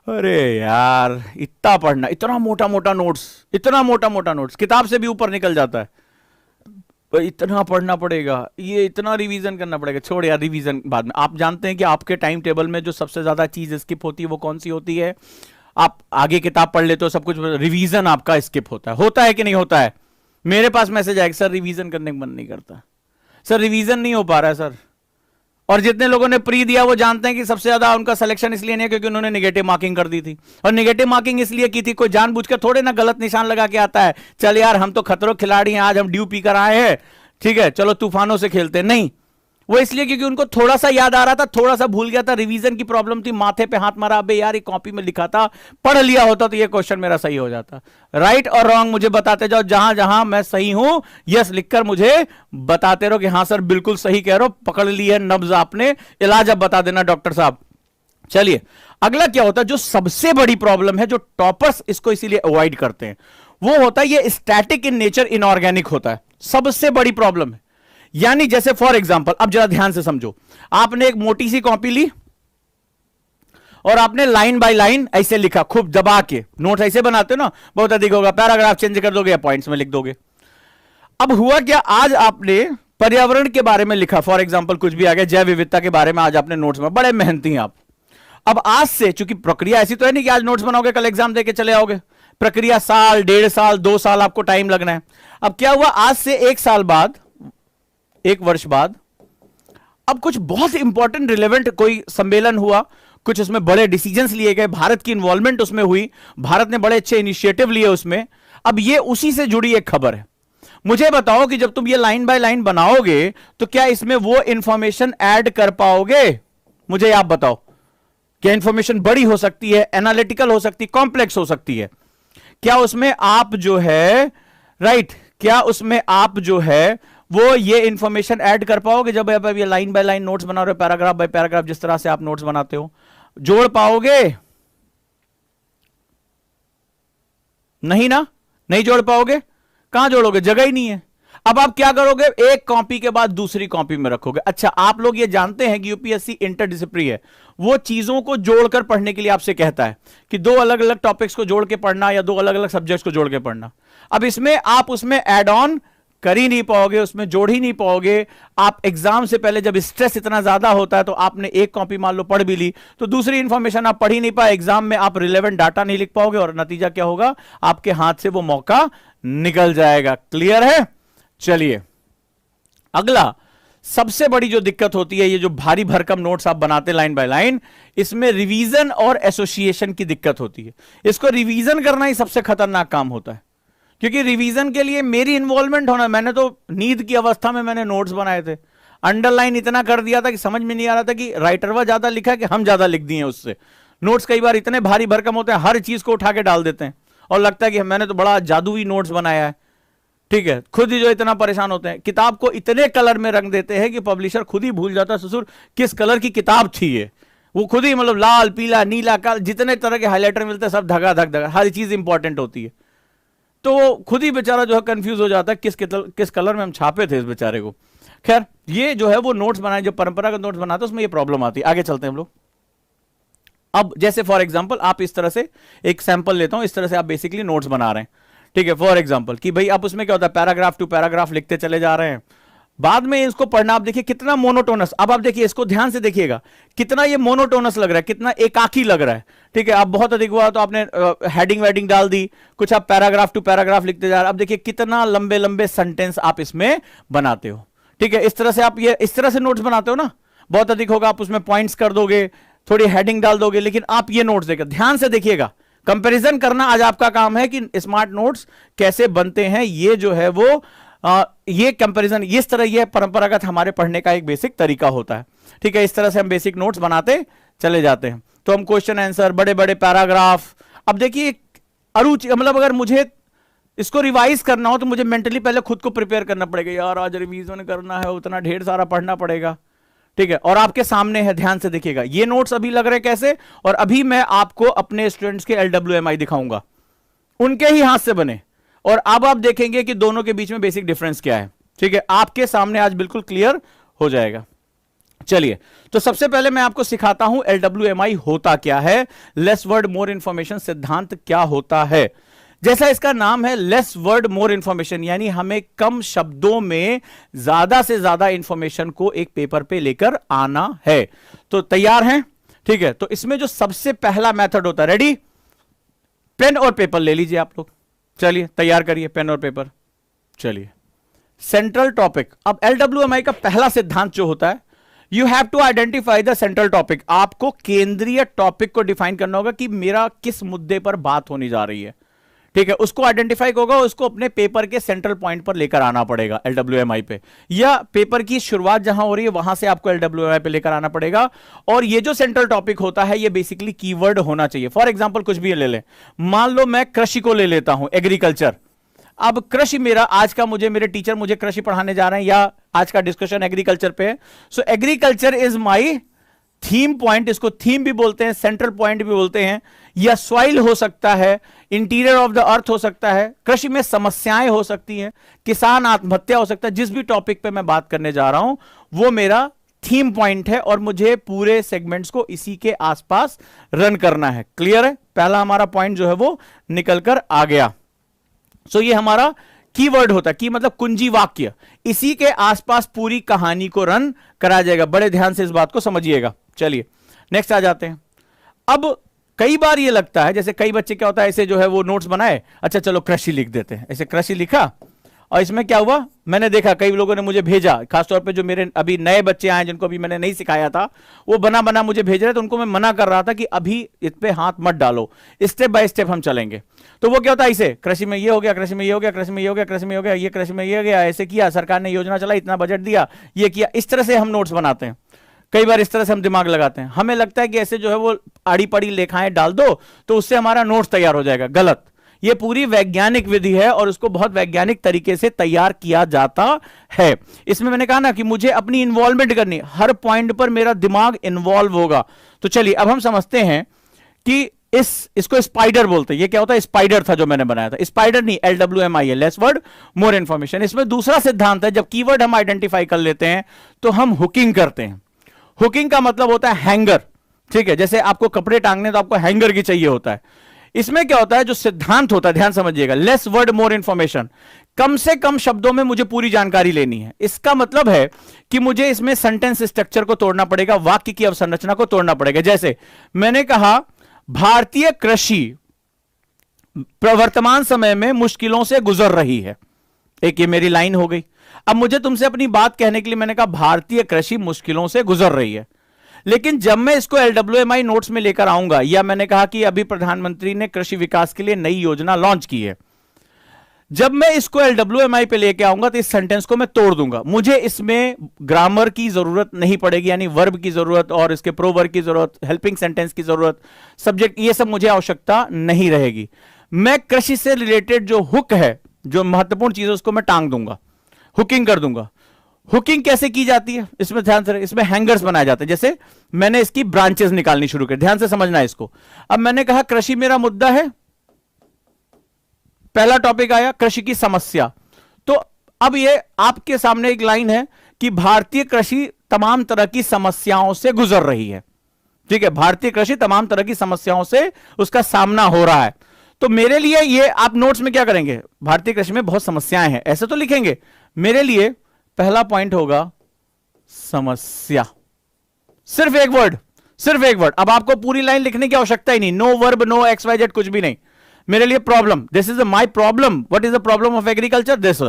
अरे यार इतना पढ़ना, इतना मोटा मोटा नोट्स, इतना मोटा मोटा नोट्स, किताब से भी ऊपर निकल जाता है, इतना पढ़ना पड़ेगा, ये इतना रिवीजन करना पड़ेगा। छोड़ यार, रिवीजन बाद में। आप जानते हैं कि आपके टाइम टेबल में जो सबसे ज्यादा चीज स्किप होती है वो कौन सी होती है? आप आगे किताब पढ़ लेते हो, सब कुछ, रिवीजन आपका स्किप होता है कि नहीं होता है? मेरे पास मैसेज आएगा, सर रिवीजन करने का मन नहीं करता, सर रिवीजन नहीं हो पा रहा है सर। और जितने लोगों ने प्री दिया वो जानते हैं कि सबसे ज्यादा उनका सिलेक्शन इसलिए नहीं है क्योंकि उन्होंने नेगेटिव मार्किंग कर दी थी। और नेगेटिव मार्किंग इसलिए की थी, कोई जानबूझकर थोड़े ना गलत निशान लगा के आता है, चल यार हम तो खतरों खिलाड़ी हैं, आज हम ड्यू पी कर आए हैं, ठीक है चलो तूफानों से खेलते। नहीं, वो इसलिए क्योंकि उनको थोड़ा सा याद आ रहा था, थोड़ा सा भूल गया था, रिवीजन की प्रॉब्लम थी, माथे पे हाथ मारा, अबे यार ये कॉपी में लिखा था, पढ़ लिया होता तो ये क्वेश्चन मेरा सही हो जाता। राइट और रॉन्ग मुझे बताते जाओ, जहां जहां मैं सही हूं यस लिखकर मुझे बताते रहो कि हाँ सर बिल्कुल सही कह रहे हो, पकड़ ली है नब्ज आपने, इलाज अब बता देना डॉक्टर साहब। चलिए अगला क्या होता है, जो सबसे बड़ी प्रॉब्लम है, जो टॉपर्स इसको इसीलिए अवॉइड करते हैं, वो होता है ये स्टैटिक इन नेचर, इनऑर्गेनिक होता है, सबसे बड़ी प्रॉब्लम है। यानी जैसे फॉर एग्जांपल, अब जरा ध्यान से समझो, आपने एक मोटी सी कॉपी ली और आपने लाइन बाय लाइन ऐसे लिखा, खूब दबा के, नोट्स ऐसे बनाते हो ना, बहुत अधिक होगा, पैराग्राफ चेंज कर दोगे या पॉइंट्स में लिख दोगे। अब हुआ क्या, आज आपने पर्यावरण के बारे में लिखा, फॉर एग्जाम्पल कुछ भी आ गया, जैव विविधता के बारे में आज आपने नोट्स में, बड़े मेहनती हैं आप। अब आज से, चूंकि प्रक्रिया ऐसी तो है नहीं कि आज नोट्स बनाओगे कल एग्जाम देके चले आओगे, प्रक्रिया साल, 1.5 साल, 2 साल आपको टाइम लगना है। अब क्या हुआ, आज से 1 साल बाद, 1 वर्ष बाद, अब कुछ बहुत इंपॉर्टेंट रिलेवेंट कोई सम्मेलन हुआ, कुछ उसमें बड़े डिसीजंस लिए गए, भारत की इन्वॉल्वमेंट उसमें हुई, भारत ने बड़े अच्छे इनिशिएटिव लिए उसमें। अब ये उसी से जुड़ी एक खबर है। मुझे बताओ कि जब तुम ये लाइन बाय लाइन बनाओगे तो क्या इसमें वो इंफॉर्मेशन ऐड कर पाओगे? मुझे आप बताओ, क्या इंफॉर्मेशन बड़ी हो सकती है, एनालिटिकल हो सकती है, कॉम्प्लेक्स हो सकती है? क्या उसमें आप जो है, राइट, क्या उसमें आप जो है वो ये इंफॉर्मेशन ऐड कर पाओगे जब आप ये लाइन बाय लाइन नोट्स बना रहे हो, पैराग्राफ बाय पैराग्राफ, जिस तरह से आप नोट्स बनाते हो? जोड़ पाओगे? नहीं ना, नहीं जोड़ पाओगे। कहां जोड़ोगे, जगह ही नहीं है। अब आप क्या करोगे, एक कॉपी के बाद दूसरी कॉपी में रखोगे। अच्छा, आप लोग ये जानते हैं कि यूपीएससी इंटरडिसिप्लिनरी है, वो चीजों को जोड़कर पढ़ने के लिए आपसे कहता है कि 2 अलग अलग टॉपिक्स को जोड़ के पढ़ना या 2 अलग अलग सब्जेक्ट्स को जोड़ के पढ़ना। अब इसमें आप उसमें ऐड ऑन कर ही नहीं पाओगे, उसमें जोड़ ही नहीं पाओगे। आप एग्जाम से पहले जब स्ट्रेस इतना ज्यादा होता है तो आपने एक कॉपी मान लो पढ़ भी ली तो दूसरी इंफॉर्मेशन आप पढ़ ही नहीं पाए, एग्जाम में आप रिलेवेंट डाटा नहीं लिख पाओगे और नतीजा क्या होगा, आपके हाथ से वो मौका निकल जाएगा। क्लियर है? चलिए, अगला सबसे बड़ी जो दिक्कत होती है, ये जो भारी भरकम नोट्स आप बनाते लाइन बाय लाइन, इसमें रिवीजन और एसोसिएशन की दिक्कत होती है। इसको रिवीजन करना ही सबसे खतरनाक काम होता है, क्योंकि रिवीजन के लिए मेरी इन्वॉल्वमेंट होना। मैंने तो नींद की अवस्था में मैंने नोट्स बनाए थे, अंडरलाइन इतना कर दिया था कि समझ में नहीं आ रहा था कि राइटर वह ज्यादा लिखा कि हम ज्यादा लिख दिए उससे। नोट्स कई बार इतने भारी भरकम होते हैं, हर चीज को उठा के डाल देते हैं और लगता है कि मैंने तो बड़ा जादुई नोट्स बनाया है। ठीक है, खुद ही जो इतना परेशान होते हैं, किताब को इतने कलर में रंग देते हैं कि पब्लिशर खुद ही भूल जाता है ससुर किस कलर की किताब थी ये। वो खुद ही मतलब लाल, पीला, नीला, काला, जितने तरह के हाइलाइटर मिलते हैं सब धगा धक धगा, हर चीज इंपॉर्टेंट होती है। तो वो खुद ही बेचारा जो है कंफ्यूज हो जाता है किस कलर में हम छापे थे इस बेचारे को। खैर, ये जो है वो नोट्स बनाए, जो परंपरागत नोट्स बनाते हैं उसमें ये प्रॉब्लम आती है। आगे चलते हैं हम लोग। अब जैसे फॉर एग्जांपल आप इस तरह से एक सैंपल लेता हूं, इस तरह से आप बेसिकली नोट्स बना रहे हैं। ठीक है, फॉर एग्जांपल कि भाई आप उसमें क्या होता है, पैराग्राफ टू पैराग्राफ लिखते चले जा रहे हैं, बाद में इसको पढ़ना। आप देखिए कितना मोनोटोनस, अब आप देखिए इसको ध्यान से देखिएगा, कितना ये मोनोटोनस लग रहा है, कितना एकाकी लग रहा है। ठीक है, आप बहुत अधिक हुआ तो आपने हेडिंग वेडिंग डाल दी, कुछ आप पैराग्राफ टू पैराग्राफ लिखते जा रहे हैं। अब देखिए कितना लंबे लंबे सेंटेंस आप इसमें बनाते हो। ठीक है, इस तरह से आप ये इस तरह से नोट्स बनाते हो ना, बहुत अधिक होगा आप उसमें पॉइंट्स कर दोगे, थोड़ी हेडिंग डाल दोगे, लेकिन आप ये नोट्स देखिए, ध्यान से देखिएगा, कंपैरिजन करना आज आपका काम है कि स्मार्ट नोट्स कैसे बनते हैं। ये जो है वो ये कंपैरिजन इस तरह, ये परंपरागत हमारे पढ़ने का एक बेसिक तरीका होता है। ठीक है, इस तरह से हम बेसिक नोट्स बनाते चले जाते हैं। तो हम क्वेश्चन आंसर, बड़े बड़े पैराग्राफ। अब देखिए अरुचि, मतलब अगर मुझे इसको रिवाइज करना हो तो मुझे मेंटली पहले खुद को प्रिपेयर करना पड़ेगा, यार आज रिवीजन करना है, उतना ढेर सारा पढ़ना पड़ेगा। ठीक है, और आपके सामने है, ध्यान से देखिएगा, ये नोट्स अभी लग रहे हैं कैसे, और अभी मैं आपको अपने स्टूडेंट्स के LWMI दिखाऊंगा, उनके ही हाथ से बने, और अब आप देखेंगे कि दोनों के बीच में बेसिक डिफरेंस क्या है। ठीक है, आपके सामने आज बिल्कुल क्लियर हो जाएगा। चलिए, तो सबसे पहले मैं आपको सिखाता हूं LWMI होता क्या है, लेस वर्ड मोर इंफॉर्मेशन सिद्धांत क्या होता है। जैसा इसका नाम है, लेस वर्ड मोर इंफॉर्मेशन, यानी हमें कम शब्दों में ज्यादा से ज्यादा इंफॉर्मेशन को एक पेपर पे लेकर आना है। तो तैयार हैं? ठीक है, तो इसमें जो सबसे पहला मेथड होता है, रेडी, पेन और पेपर ले लीजिए आप लोग। चलिए तैयार करिए पेन और पेपर। चलिए, सेंट्रल टॉपिक। अब LWMI का पहला सिद्धांत जो होता है, you have to identify the central topic. आपको केंद्रीय टॉपिक को डिफाइन करना होगा कि मेरा किस मुद्दे पर बात होने जा रही है। ठीक है, उसको आइडेंटिफाई होगा, उसको अपने पेपर के सेंट्रल पॉइंट पर लेकर आना पड़ेगा LWMI पे, या पेपर की शुरुआत जहां हो रही है वहां से आपको LWMI पे लेकर आना पड़ेगा। और ये जो सेंट्रल टॉपिक होता है, ये बेसिकली कीवर्ड होना चाहिए। फॉर एग्जांपल कुछ भी ले लें, मान लो मैं कृषि को ले लेता हूं, एग्रीकल्चर। अब कृषि मेरा आज का, मेरे टीचर मुझे कृषि पढ़ाने जा रहे हैं, या आज का डिस्कशन एग्रीकल्चर पे है। सो agriculture is my theme point, इसको थीम भी बोलते हैं, सेंट्रल पॉइंट भी बोलते हैं, या सॉइल हो सकता है, इंटीरियर ऑफ द अर्थ हो सकता है, कृषि में समस्याएं हो सकती हैं, किसान आत्महत्या हो सकता है। जिस भी टॉपिक पे मैं बात करने जा रहा हूं वो मेरा थीम पॉइंट है, और मुझे पूरे सेगमेंट्स को इसी के आसपास रन करना है। क्लियर है? पहला हमारा पॉइंट जो है वो निकल कर आ गया। सो ये हमारा कीवर्ड होता है, की मतलब कुंजी वाक्य, इसी के आसपास पूरी कहानी को रन कराया जाएगा। बड़े ध्यान से इस बात को समझिएगा। चलिए नेक्स्ट आ जाते हैं। अब कई बार ये लगता है, जैसे कई बच्चे क्या होता है, ऐसे जो है वो नोट्स बनाए, अच्छा चलो कृषि लिख देते हैं, ऐसे कृषि लिखा, और इसमें क्या हुआ, मैंने देखा कई लोगों ने मुझे भेजा, खासतौर पे जो मेरे अभी नए बच्चे आए जिनको अभी मैंने नहीं सिखाया था, वो बना बना मुझे भेज रहे थे, उनको मैं मना कर रहा था कि अभी इस पे हाथ मत डालो, स्टेप बाय स्टेप हम चलेंगे। तो वो क्या होता है, इसे कृषि में ये हो गया, कृषि में ये हो गया, कृषि में ये हो गया, कृषि में ये हो गया, ये कृषि में ये हो गया, ऐसे किया, सरकार ने योजना चलाई, इतना बजट दिया, ये किया, इस तरह से हम नोट्स बनाते हैं। कई बार इस तरह से हम दिमाग लगाते हैं, हमें लगता है कि ऐसे जो है वो आड़ी पड़ी लेखाएं डाल दो तो उससे हमारा नोट्स तैयार हो जाएगा। गलत। ये पूरी वैज्ञानिक विधि है और उसको बहुत वैज्ञानिक तरीके से तैयार किया जाता है। इसमें मैंने कहा ना कि मुझे अपनी इन्वॉल्वमेंट करनी, हर पॉइंट पर मेरा दिमाग इन्वॉल्व होगा। तो चलिए अब हम समझते हैं कि इसको स्पाइडर बोलते हैं। ये क्या होता है, स्पाइडर था जो मैंने बनाया था, स्पाइडर नहीं, LWMI, less word more information. इसमें दूसरा सिद्धांत है, जब कीवर्ड हम आइडेंटिफाई कर लेते हैं तो हम हुकिंग करते हैं। हुकिंग का मतलब होता है हैंगर, ठीक है, जैसे आपको कपड़े टांगने तो आपको हैंगर की चाहिए होता है। इसमें क्या होता है, जो सिद्धांत होता है, ध्यान समझिएगा, लेस वर्ड मोर इंफॉर्मेशन, कम से कम शब्दों में मुझे पूरी जानकारी लेनी है। इसका मतलब है कि मुझे इसमें सेंटेंस स्ट्रक्चर को तोड़ना पड़ेगा, वाक्य की अवसंरचना को तोड़ना पड़ेगा। जैसे मैंने कहा भारतीय कृषि वर्तमान समय में मुश्किलों से गुजर रही है, एक ये मेरी लाइन हो गई। अब मुझे तुमसे अपनी बात कहने के लिए मैंने कहा भारतीय कृषि मुश्किलों से गुजर रही है, लेकिन जब मैं इसको LWMI नोट्स में लेकर आऊंगा, या मैंने कहा कि अभी प्रधानमंत्री ने कृषि विकास के लिए नई योजना लॉन्च की है, जब मैं इसको LWMI पे लेके आऊंगा तो इस सेंटेंस को मैं तोड़ दूंगा। मुझे इसमें ग्रामर की जरूरत नहीं पड़ेगी, यानी वर्ब की जरूरत और इसके प्रोवर्ब की जरूरत, हेल्पिंग सेंटेंस की जरूरत, सब्जेक्ट, ये सब मुझे आवश्यकता नहीं रहेगी। मैं कृषि से रिलेटेड जो हुक है, जो महत्वपूर्ण चीज है, उसको मैं टांग दूंगा, हुकिंग कर दूंगा। हुकिंग कैसे की जाती है, इसमें ध्यान से, इसमें हैंगर्स बनाए जाते हैं। जैसे मैंने इसकी ब्रांचेस निकालनी शुरू कर, ध्यान से समझना है इसको। अब मैंने कहा कृषि मेरा मुद्दा है, पहला टॉपिक आया कृषि की समस्या। तो अब ये आपके सामने एक लाइन है कि भारतीय कृषि तमाम तरह की समस्याओं से गुजर रही है, ठीक है, भारतीय कृषि तमाम तरह की समस्याओं से उसका सामना हो रहा है। तो मेरे लिए ये आप नोट्स में क्या करेंगे, भारतीय कृषि में बहुत समस्याएं हैं, ऐसे तो लिखेंगे। मेरे लिए पहला पॉइंट होगा समस्या, सिर्फ एक वर्ड, सिर्फ एक वर्ड। अब आपको पूरी लाइन लिखने की आवश्यकता ही नहीं, नो वर्ब, नो XYZ, कुछ भी नहीं। मेरे लिए problem, this is my problem, what is the problem of agriculture, this.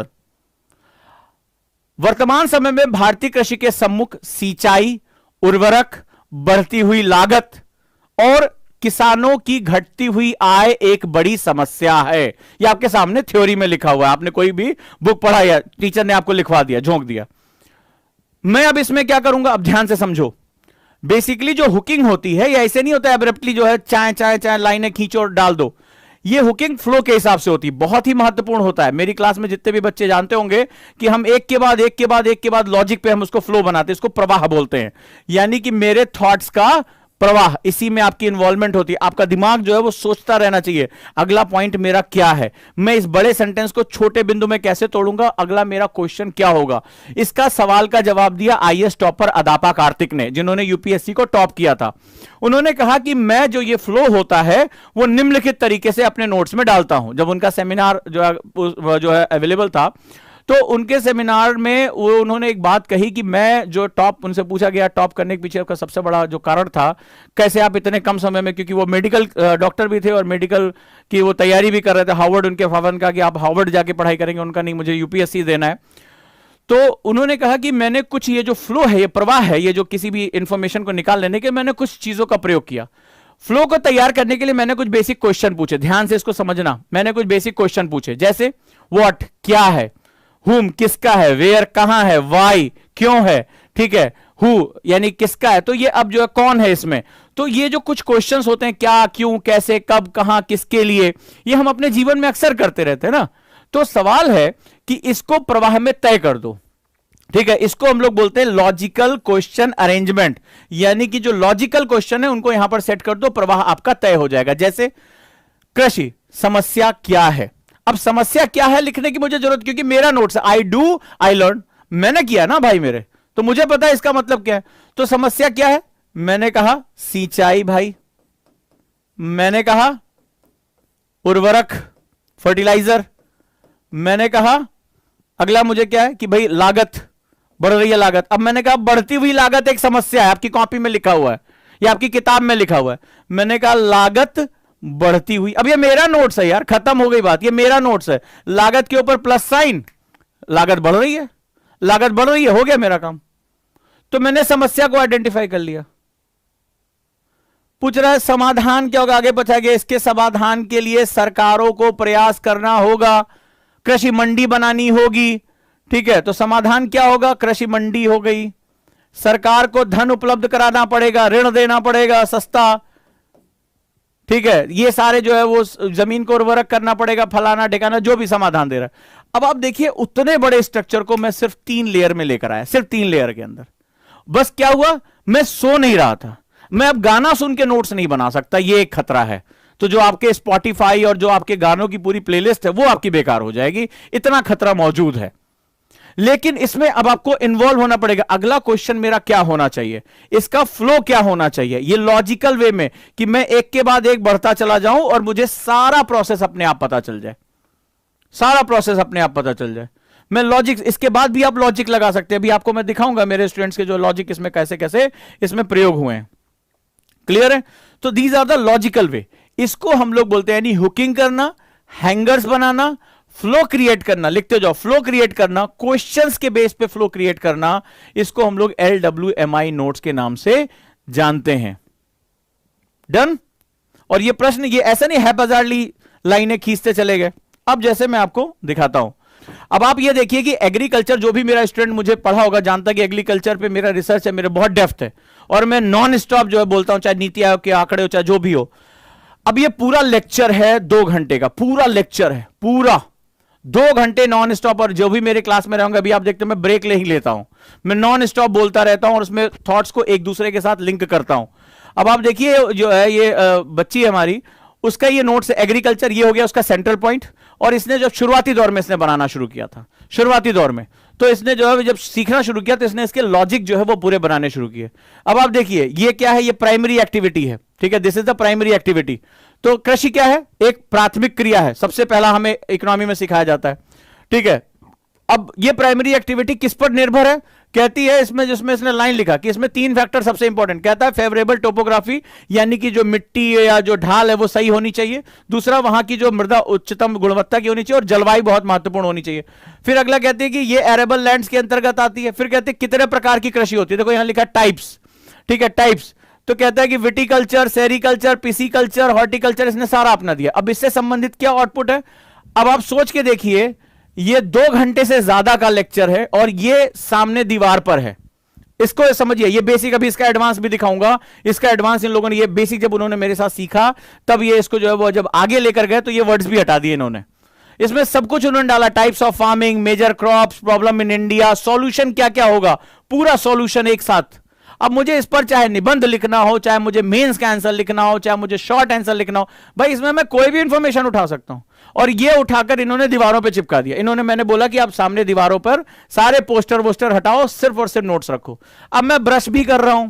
वर्तमान समय में भारतीय कृषि के सम्मुख सिंचाई, उर्वरक, बढ़ती हुई लागत और किसानों की घटती हुई आय एक बड़ी समस्या है। यह आपके सामने थ्योरी में लिखा हुआ है, आपने कोई भी बुक पढ़ा या टीचर ने आपको लिखवा दिया, झोंक दिया। मैं अब इसमें क्या करूंगा, अब ध्यान से समझो। बेसिकली जो हुकिंग होती है, या ऐसे नहीं होता है एब्रप्टली जो है चाय चाय चाय लाइनें खींचो और डाल दो। ये हुकिंग फ्लो के हिसाब से होती है, बहुत ही महत्वपूर्ण होता है। मेरी क्लास में जितने भी बच्चे जानते होंगे कि हम एक के बाद एक के बाद एक के बाद लॉजिक पे हम उसको फ्लो बनाते हैं, इसको प्रवाह बोलते हैं। यानी कि मेरे थॉट्स का प्रवाह, इसी में आपकी इन्वॉल्वमेंट होती है। आपका दिमाग जो है वो सोचता रहना चाहिए, अगला पॉइंट मेरा क्या है, मैं इस बड़े सेंटेंस को छोटे बिंदु में कैसे तोड़ूंगा, अगला मेरा क्वेश्चन क्या होगा। इसका सवाल का जवाब दिया IAS टॉपर अदापा कार्तिक ने, जिन्होंने UPSC को टॉप किया था। उन्होंने कहा कि मैं जो ये फ्लो होता है वो निम्नलिखित तरीके से अपने नोट्स में डालता हूं। जब उनका सेमिनार जो है अवेलेबल था, तो उनके सेमिनार में वो उन्होंने एक बात कही कि मैं जो टॉप, उनसे पूछा गया टॉप करने के पीछे का सबसे बड़ा जो कारण था, कैसे आप इतने कम समय में, क्योंकि वो मेडिकल डॉक्टर भी थे और मेडिकल की वो तैयारी भी कर रहे थे, हार्वर्ड उनके फावन का कि आप हार्वर्ड जाके पढ़ाई करेंगे, उनका नहीं, मुझे UPSC देना है। तो उन्होंने कहा कि मैंने कुछ, ये जो फ्लो है, ये प्रवाह है, ये जो किसी भी इंफॉर्मेशन को निकाल लेने के, मैंने कुछ चीजों का प्रयोग किया। फ्लो को तैयार करने के लिए मैंने कुछ बेसिक क्वेश्चन पूछे, ध्यान से इसको समझना। मैंने कुछ बेसिक क्वेश्चन पूछे, जैसे व्हाट क्या है, whom किसका है, वेयर कहां है, why क्यों है, ठीक है, who यानी किसका है, तो ये अब जो है कौन है इसमें। तो ये जो कुछ क्वेश्चंस होते हैं, क्या, क्यों, कैसे, कब, कहां, किसके लिए, ये हम अपने जीवन में अक्सर करते रहते हैं ना। तो सवाल है कि इसको प्रवाह में तय कर दो, ठीक है। इसको हम लोग बोलते हैं लॉजिकल क्वेश्चन अरेंजमेंट, यानी कि जो लॉजिकल क्वेश्चन है उनको यहां पर सेट कर दो, प्रवाह आपका तय हो जाएगा। जैसे कृषि समस्या क्या है, अब समस्या क्या है लिखने की मुझे जरूरत, क्योंकि मेरा notes I do I learn, मैंने किया ना भाई मेरे, तो मुझे पता है इसका मतलब क्या है। तो समस्या क्या है, मैंने कहा सिंचाई भाई, मैंने कहा उर्वरक फर्टिलाइजर, मैंने कहा अगला मुझे क्या है कि भाई लागत बढ़ रही है, लागत। अब मैंने कहा बढ़ती हुई लागत एक समस्या है, आपकी कॉपी में लिखा हुआ है या आपकी किताब में लिखा हुआ है। मैंने कहा लागत बढ़ती हुई। अब ये मेरा नोट्स है यार, खत्म हो गई बात, ये मेरा नोट्स है। लागत के ऊपर प्लस साइन, लागत बढ़ रही है, लागत बढ़ रही है, हो गया मेरा काम। तो मैंने समस्या को आइडेंटिफाई कर लिया। पूछ रहा है समाधान क्या होगा, आगे पूछा गया इसके समाधान के लिए सरकारों को प्रयास करना होगा, कृषि मंडी बनानी होगी। ठीक है, तो समाधान क्या होगा, कृषि मंडी हो गई, सरकार को धन उपलब्ध कराना पड़ेगा, ऋण देना पड़ेगा सस्ता। ठीक है, ये सारे जो है वो जमीन को उर्वरक करना पड़ेगा, फलाना ठिकाना, जो भी समाधान दे रहा है। अब आप देखिए उतने बड़े स्ट्रक्चर को मैं सिर्फ 3 लेयर में लेकर आया, सिर्फ 3 लेयर के अंदर। बस क्या हुआ, मैं सो नहीं रहा था, मैं अब गाना सुन के नोट्स नहीं बना सकता, ये एक खतरा है। तो जो आपके स्पॉटिफाई और जो आपके गानों की पूरी प्लेलिस्ट है वो आपकी बेकार हो जाएगी, इतना खतरा मौजूद है। लेकिन इसमें अब आपको इन्वॉल्व होना पड़ेगा। अगला क्वेश्चन मेरा क्या होना चाहिए, इसका फ्लो क्या होना चाहिए, ये लॉजिकल वे में कि मैं एक के बाद एक बढ़ता चला जाऊं और मुझे सारा प्रोसेस अपने आप पता चल जाए, सारा प्रोसेस अपने आप पता चल जाए। मैं लॉजिक, इसके बाद भी आप लॉजिक लगा सकते हैं। अभी आपको मैं दिखाऊंगा मेरे स्टूडेंट्स के जो लॉजिक इसमें कैसे कैसे इसमें प्रयोग हुए हैं। क्लियर है? तो these are the logical way. इसको हम लोग बोलते हैं यानी हुकिंग करना, हैंगर्स बनाना, फ्लो क्रिएट करना। लिखते जाओ, फ्लो क्रिएट करना, क्वेश्चंस के बेस पे फ्लो क्रिएट करना, इसको हम लोग LWMI नोट्स के नाम से जानते हैं। डन? और ये प्रश्न ये ऐसा नहीं हैपहजार्डली लाइनें खींचते चले गए। अब जैसे मैं आपको दिखाता हूं, अब आप ये देखिए कि एग्रीकल्चर, जो भी मेरा स्टूडेंट मुझे पढ़ा होगा जानता कि एग्रीकल्चर पे मेरा रिसर्च है, मेरे बहुत डेप्थ है और मैं नॉन स्टॉप जो है बोलता हूं, चाहे नीति आयोग के आंकड़े हो चाहे जो भी हो। अब ये पूरा लेक्चर है 2 घंटे का, पूरा लेक्चर है, पूरा 2 घंटे नॉन स्टॉप। और जो भी मेरे क्लास में रहूंगा, अभी आप देखते हैं मैं ब्रेक ले ही लेता हूं, मैं नॉन स्टॉप बोलता रहता हूं और उसमें थॉट्स को एक दूसरे के साथ लिंक करता हूं। अब आप देखिए जो है ये बच्ची है हमारी, उसका ये नोट्स एग्रीकल्चर, ये हो गया उसका सेंट्रल पॉइंट। और इसने जब शुरुआती दौर में इसने बनाना शुरू किया था, शुरुआती दौर में, तो इसने जो है जब सीखना शुरू किया तो इसने इसके लॉजिक जो है वो पूरे बनाने शुरू किए। अब आप देखिए ये क्या है, ये प्राइमरी एक्टिविटी है। ठीक है, this is the primary activity. तो कृषि क्या है, एक प्राथमिक क्रिया है, सबसे पहला हमें इकोनॉमी में सिखाया जाता है। ठीक है, अब ये प्राइमरी एक्टिविटी किस पर निर्भर है, कहती है इसमें, जिसमें इसने लाइन लिखा कि इसमें 3 फैक्टर सबसे इंपॉर्टेंट, कहता है फेवरेबल टोपोग्राफी, यानी कि जो मिट्टी या जो ढाल है वो सही होनी चाहिए। दूसरा, वहां की जो मृदा उच्चतम गुणवत्ता की होनी चाहिए और जलवायु बहुत महत्वपूर्ण होनी चाहिए। फिर अगला कहते हैं कि ये एरेबल लैंड्स के अंतर्गत आती है। फिर कहते हैं कितने प्रकार की कृषि होती है, देखो यहां लिखा टाइप्स। ठीक है, टाइप्स, तो कहता है कि विटिकल्चर, सेरिकल्चर, पिसिकल्चर, हॉर्टिकल्चर, इसने सारा अपना दिया। अब इससे संबंधित क्या आउटपुट है, अब आप सोच के देखिए, ये 2 घंटे से ज्यादा का लेक्चर है और ये सामने दीवार पर है। इसको समझिए, ये बेसिक, अभी इसका एडवांस भी दिखाऊंगा। इसका एडवांस इन लोगों ने, ये बेसिक जब उन्होंने मेरे साथ सीखा तब ये इसको जो है वो जब आगे लेकर गए तो ये वर्ड्स भी हटा दिए इन्होंने। इसमें सब कुछ उन्होंने डाला, types of farming, major crops, problem in India, solution क्या क्या होगा, पूरा सॉल्यूशन एक साथ। अब मुझे इस पर चाहे निबंध लिखना हो, चाहे मुझे मेंस का आंसर लिखना हो, चाहे मुझे शॉर्ट आंसर लिखना हो, भाई इसमें मैं कोई भी इंफॉर्मेशन उठा सकता हूं। और ये उठाकर इन्होंने दीवारों पे चिपका दिया। इन्होंने, मैंने बोला कि आप सामने दीवारों पर सारे पोस्टर वोस्टर हटाओ, सिर्फ और सिर्फ नोट्स रखो। अब मैं ब्रश भी कर रहा हूं,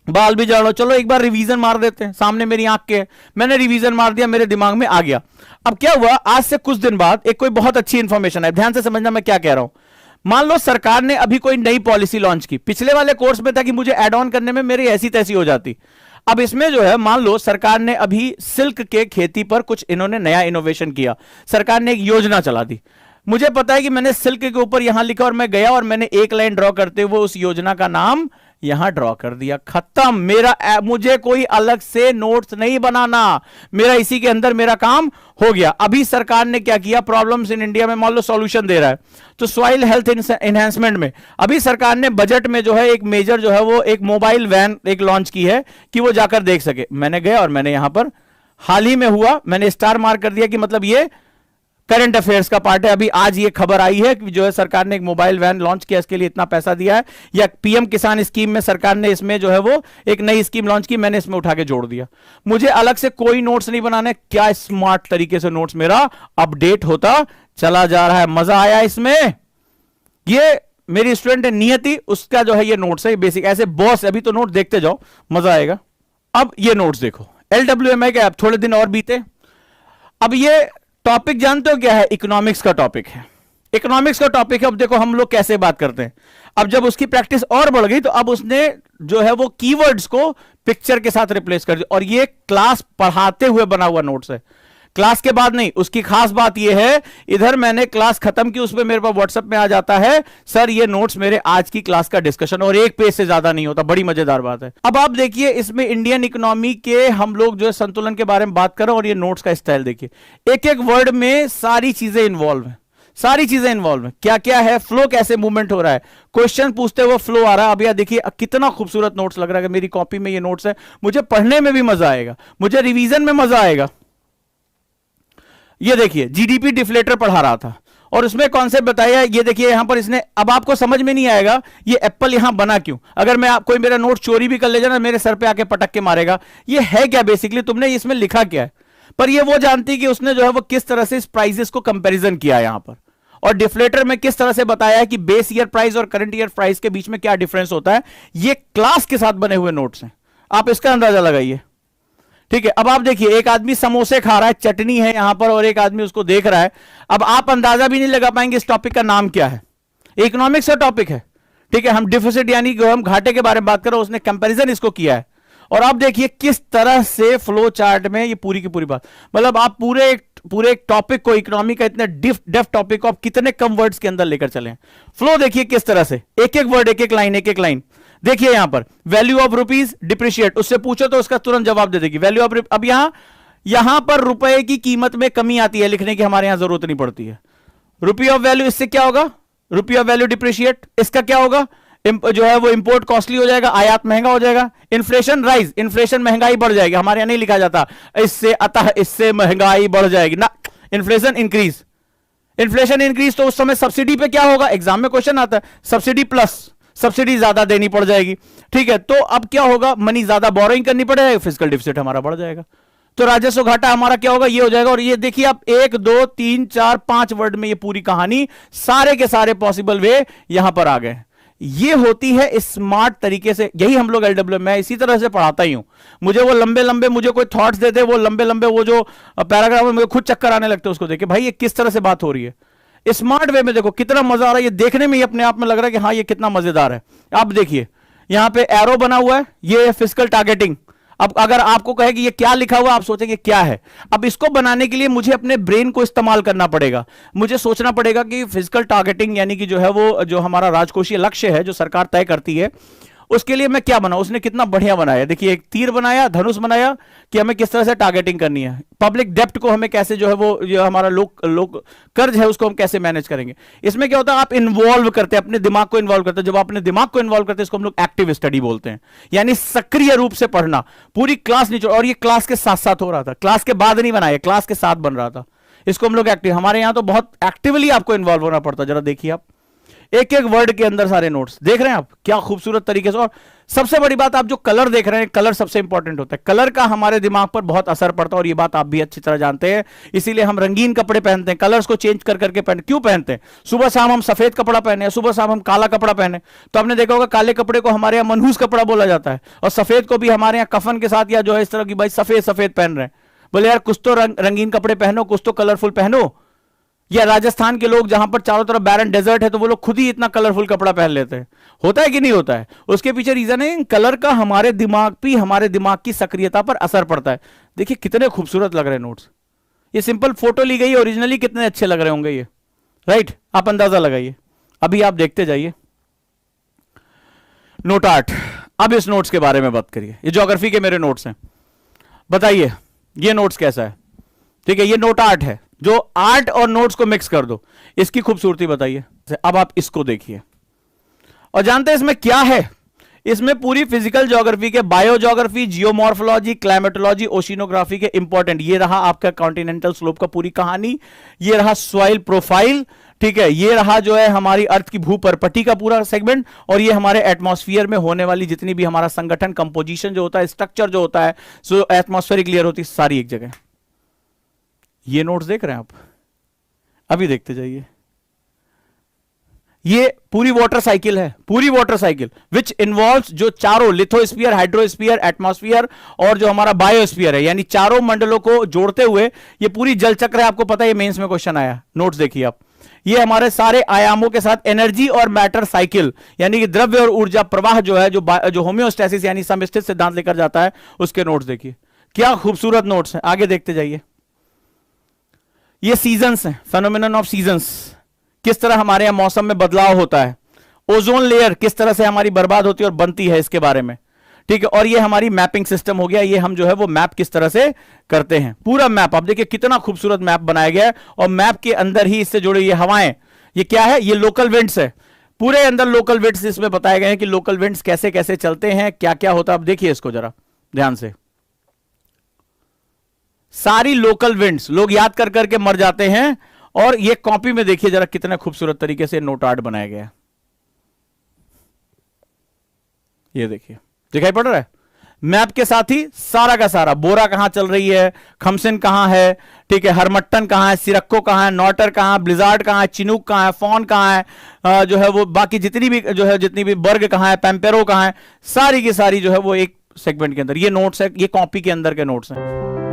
बाल भी झाड़ो, चलो एक बार रिवीजन मार देते हैं, सामने मेरी आंख के, मैंने रिवीजन मार दिया, मेरे दिमाग में आ गया। अब क्या हुआ, आज से कुछ दिन बाद एक कोई बहुत अच्छी इंफॉर्मेशन है, ध्यान से समझना मैं क्या कह रहा हूं। मान लो सरकार ने अभी कोई नई पॉलिसी लॉन्च की, पिछले वाले कोर्स में था कि मुझे ऐड ऑन करने में मेरी ऐसी तैसी हो जाती। अब इसमें जो है, मान लो सरकार ने अभी सिल्क के खेती पर कुछ इन्होंने नया इनोवेशन किया, सरकार ने एक योजना चला दी। मुझे पता है कि मैंने सिल्क के ऊपर यहां लिखा और मैं गया और मैंने एक लाइन ड्रॉ करते हुए उस योजना का नाम यहां ड्रॉ कर दिया, खत्म। मेरा, मुझे कोई अलग से नोट्स नहीं बनाना, मेरा इसी के अंदर मेरा काम हो गया। अभी सरकार ने क्या किया, प्रॉब्लम्स इन इंडिया में मान लो सॉल्यूशन दे रहा है, तो सॉइल हेल्थ एनहांसमेंट में अभी सरकार ने बजट में जो है एक मेजर जो है वो एक मोबाइल वैन एक लॉन्च की है कि वो जाकर देख सके। मैंने गया और मैंने यहां पर हाल ही में हुआ, मैंने स्टार मार्क कर दिया कि मतलब ये करंट अफेयर्स का पार्ट है। अभी आज ये खबर आई है कि जो है सरकार ने एक मोबाइल वैन लॉन्च किया, इसके लिए इतना पैसा दिया है, या पीएम किसान स्कीम में सरकार ने इसमें जो है वो एक नई स्कीम लॉन्च की, मैंने इसमें उठा के जोड़ दिया। मुझे अलग से कोई नोट्स नहीं बनाने, क्या स्मार्ट तरीके से नोट्स मेरा अपडेट होता चला जा रहा है। मजा आया इसमें। ये मेरी स्टूडेंट है नियति, उसका जो है ये नोट्स है बेसिक, ऐसे बॉस अभी तो नोट देखते जाओ, मजा आएगा। अब ये नोट्स देखो, LWMI के, अब थोड़े दिन और बीते, अब ये टॉपिक जानते हो क्या है? इकोनॉमिक्स का टॉपिक है, इकोनॉमिक्स का टॉपिक है। अब देखो हम लोग कैसे बात करते हैं। अब जब उसकी प्रैक्टिस और बढ़ गई तो अब उसने जो है वो कीवर्ड्स को पिक्चर के साथ रिप्लेस कर दिया, और ये क्लास पढ़ाते हुए बना हुआ नोट्स है, क्लास के बाद नहीं। उसकी खास बात यह है, इधर मैंने क्लास खत्म की, उसमें मेरे पास व्हाट्सएप में आ जाता है, सर ये नोट्स मेरे आज की क्लास का डिस्कशन, और एक पेज से ज्यादा नहीं होता। बड़ी मजेदार बात है। अब आप देखिए इसमें इंडियन इकोनॉमी के हम लोग जो है संतुलन के बारे में बात कर रहे हैं, और ये नोट्स का स्टाइल देखिए, एक एक वर्ड में सारी चीजें इंवॉल्व है, सारी चीजें इंवॉल्व है। क्या क्या है, फ्लो कैसे मूवमेंट हो रहा है, क्वेश्चन पूछते हुए फ्लो आ रहा है। अब यह देखिए कितना खूबसूरत नोट्स लग रहा है। मेरी कॉपी में ये नोट्स है, मुझे पढ़ने में भी मजा आएगा, मुझे रिवीजन में मजा आएगा। ये देखिए जीडीपी डिफ्लेटर पढ़ा रहा था, और उसमें कॉन्सेप्ट बताया, ये देखिए यहां पर इसने, अब आपको समझ में नहीं आएगा ये एप्पल यहां बना क्यों। अगर मैं कोई मेरा नोट चोरी भी कर ले जाना, मेरे सर पे आके पटक के मारेगा, ये है क्या बेसिकली, तुमने इसमें लिखा क्या है। पर ये वो जानती कि उसने जो है वो किस तरह से इस प्राइजेस को कंपैरिजन किया यहां पर, और डिफ्लेटर में किस तरह से बताया है कि बेस ईयर प्राइस और करंट ईयर प्राइस के बीच में क्या डिफरेंस होता है। ये क्लास के साथ बने हुए नोट्स हैं, आप इसका अंदाजा लगाइए। ठीक है, अब आप देखिए एक आदमी समोसे खा रहा है, चटनी है यहां पर, और एक आदमी उसको देख रहा है। अब आप अंदाजा भी नहीं लगा पाएंगे इस टॉपिक का नाम क्या है। इकोनॉमिक्स का टॉपिक है, ठीक है, हम डिफिसिट यानी हम घाटे के बारे में बात कर रहे हैं, उसने कंपैरिजन इसको किया है। और आप देखिए किस तरह से फ्लो चार्ट में ये पूरी की पूरी बात, मतलब आप पूरे एक टॉपिक को, इकोनॉमी का इतने डेफ टॉपिक को आप कितने कम वर्ड्स के अंदर लेकर चले। फ्लो देखिए किस तरह से, एक एक वर्ड, एक एक लाइन, एक एक लाइन। देखिए यहां पर वैल्यू ऑफ रुपीज डिप्रिशिएट, उससे पूछो तो उसका तुरंत जवाब दे देगी वैल्यू ऑफ। अब यहां पर रुपए की कीमत में कमी आती है, लिखने की हमारे यहां जरूरत नहीं पड़ती है। रुपी ऑफ वैल्यू, इससे क्या होगा, रुपी ऑफ वैल्यू डिप्रिशिएट, इसका क्या होगा, जो है वो इंपोर्ट कॉस्टली हो जाएगा, आयात महंगा हो जाएगा। इन्फ्लेशन राइज, इन्फ्लेशन महंगाई बढ़ जाएगी, हमारे यहां नहीं लिखा जाता इससे, अतः इससे महंगाई बढ़ जाएगी ना, इन्फ्लेशन इंक्रीज। इन्फ्लेशन इंक्रीज तो उस समय सब्सिडी पे क्या होगा, एग्जाम में क्वेश्चन आता है, सब्सिडी प्लस, सब्सिडी ज्यादा देनी पड़ जाएगी। ठीक है, तो अब क्या होगा, मनी ज्यादा बोरोइंग करनी पड़ेगी, फिजिकल डिफिसिट हमारा बढ़ जाएगा, तो राजस्व घाटा हमारा क्या होगा, ये हो जाएगा। और ये देखिए आप 1 2 3 4 5 वर्ड में ये पूरी कहानी, सारे के सारे पॉसिबल वे यहां पर आ गए। ये होती है स्मार्ट तरीके से, यही हम लोग एलडब्ल्यू में इसी तरह से पढ़ाता ही हूं। मुझे वो लंबे लंबे, मुझे कोई थॉट्स देते, वो लंबे लंबे वो जो पैराग्राफ में मुझे खुद चक्कर आने लगते उसको देख के, भाई ये किस तरह से बात हो रही है। स्मार्ट वे में देखो कितना मजा आ रहा है, ये देखने में ही अपने आप में लग रहा है कि हाँ ये कितना मजेदार है। आप देखिए यहां पे एरो बना हुआ है, ये फिजिकल टारगेटिंग। अब अगर आपको कहे कि ये क्या लिखा हुआ, आप सोचेंगे क्या है। अब इसको बनाने के लिए मुझे अपने ब्रेन को इस्तेमाल करना पड़ेगा, मुझे सोचना पड़ेगा कि फिजिकल टारगेटिंग यानी कि जो है वो जो हमारा राजकोषीय लक्ष्य है जो सरकार तय करती है, उसके लिए मैं क्या बनाऊं। उसने कितना बढ़िया बनाया, देखिए एक तीर बनाया, धनुष बनाया कि हमें किस तरह से टारगेटिंग करनी है। पब्लिक डेप्ट को हमें कैसे जो है वो जो हमारा लोक कर्ज है उसको हम कैसे मैनेज करेंगे। इसमें क्या होता है, आप इन्वॉल्व करते हैं, अपने दिमाग को इन्वॉल्व करते हैं। जब आप अपने दिमाग को इन्वॉल्व करते हैं इसको हम लोग एक्टिव स्टडी बोलते हैं, यानी सक्रिय रूप से पढ़ना। पूरी क्लास नहीं, और ये क्लास के साथ साथ हो रहा था, क्लास के बाद नहीं बनाया, क्लास के साथ बन रहा था। इसको हम लोग एक्टिव, हमारे यहां तो बहुत एक्टिवली आपको इन्वॉल्व होना पड़ता है। जरा देखिए आप एक एक वर्ड के अंदर सारे नोट्स देख रहे हैं आप, क्या खूबसूरत तरीके से। और सबसे बड़ी बात, आप जो कलर देख रहे हैं, कलर सबसे इंपॉर्टेंट होता है। कलर का हमारे दिमाग पर बहुत असर पड़ता है, और ये बात आप भी अच्छी तरह जानते हैं। इसीलिए हम रंगीन कपड़े पहनते हैं, कलर्स को चेंज कर करके पहनते। क्यों पहनते हैं, सुबह शाम हम सफेद कपड़ा पहने, सुबह शाम हम काला कपड़ा पहने, तो आपने देखा होगा काले कपड़े को हमारे यहाँ मनहूस कपड़ा बोला जाता है, और सफेद को भी हमारे यहाँ कफन के साथ या जो है इस तरह की, भाई सफेद सफेद पहन रहे हैं। बोले यार कुछ तो रंगीन कपड़े पहनो, कुछ तो कलरफुल पहनो। या राजस्थान के लोग जहां पर चारों तरफ बैरन डेजर्ट है, तो वो लोग खुद ही इतना कलरफुल कपड़ा पहन लेते हैं। होता है कि नहीं होता है, उसके पीछे रीजन है कलर का हमारे दिमाग पे, हमारे दिमाग की सक्रियता पर असर पड़ता है। देखिए कितने खूबसूरत लग रहे हैं नोट्स, ये सिंपल फोटो ली गई, ओरिजिनली कितने अच्छे लग रहे होंगे ये, राइट। आप अंदाजा लगाइए, अभी आप देखते जाइए। नोट 8, अब इस नोट्स के बारे में बात करिए। ये ज्योग्राफी के मेरे नोट्स हैं, बताइए ये नोट्स कैसा है। ठीक है, ये नोट 8 है, जो आर्ट और नोट्स को मिक्स कर दो, इसकी खूबसूरती बताइए। अब आप इसको देखिए, और जानते हैं इसमें क्या है, इसमें पूरी फिजिकल ज्योग्राफी के, bio geography, geomorphology, climatology, oceanography के इंपॉर्टेंट, ये रहा आपका कॉन्टिनेंटल स्लोप का पूरी कहानी, ये रहा सॉइल प्रोफाइल, ठीक है, ये रहा जो है हमारी अर्थ की भूपरपटी का पूरा सेगमेंट, और ये हमारे एटमॉस्फेयर में होने वाली जितनी भी हमारा संगठन, कंपोजिशन जो होता है, स्ट्रक्चर जो होता है, सो एटमॉस्फेरिक लेयर होती है, सारी एक जगह। ये नोट्स देख रहे हैं आप, अभी देखते जाइए। ये पूरी वाटर साइकिल है, पूरी वाटर साइकिल विच इन्वॉल्व्स जो चारों लिथोस्फीयर, हाइड्रोस्फीयर, एटमॉस्फेयर और जो हमारा बायोस्फीयर है, यानी चारों मंडलों को जोड़ते हुए ये पूरी जल चक्र है। आपको पता है ये मेंस में क्वेश्चन आया, नोट्स देखिए आप। ये हमारे सारे आयामों के साथ एनर्जी और मैटर साइकिल, यानी कि द्रव्य और ऊर्जा प्रवाह जो है, जो होम्योस्टैसिस यानी समस्थित सिद्धांत लेकर जाता है, उसके नोट्स देखिए। क्या खूबसूरत नोट्स हैं, आगे देखते जाइए। ये सीजन्स हैं, फेनोमेनन ऑफ सीजन्स, किस तरह हमारे यहां मौसम में बदलाव होता है। ओजोन लेयर किस तरह से हमारी बर्बाद होती है और बनती है, इसके बारे में, ठीक है। और ये हमारी मैपिंग सिस्टम हो गया, ये हम जो है वो मैप किस तरह से करते हैं, पूरा मैप। आप देखिए कितना खूबसूरत मैप बनाया गया है, और मैप के अंदर ही इससे जुड़े ये हवाएं, ये क्या है, ये लोकल विंड्स है, पूरे अंदर लोकल विंड्स इसमें बताए गए हैं कि लोकल विंड्स कैसे कैसे चलते हैं, क्या क्या होता है। अब देखिए इसको जरा ध्यान से, सारी लोकल विंड्स लोग याद कर करके मर जाते हैं, और ये कॉपी में देखिए जरा कितने खूबसूरत तरीके से नोट आर्ट बनाया गया है। ये देखिए दिखाई पड़ रहा है, मैप के साथ ही सारा का सारा, बोरा कहां चल रही है, खमसिन कहां है, ठीक है, हरमट्टन कहां है, सिरक्को कहां है, नॉटर कहां है, ब्लिजार्ड कहां है, चिनूक कहां है, फॉन कहां है, जो है वो बाकी जितनी भी जो है, जितनी भी बर्ग कहां है, पैम्पेरो कहां है, सारी की सारी जो है वो एक सेगमेंट के अंदर। ये नोट्स है, ये कॉपी के अंदर के नोट्स हैं।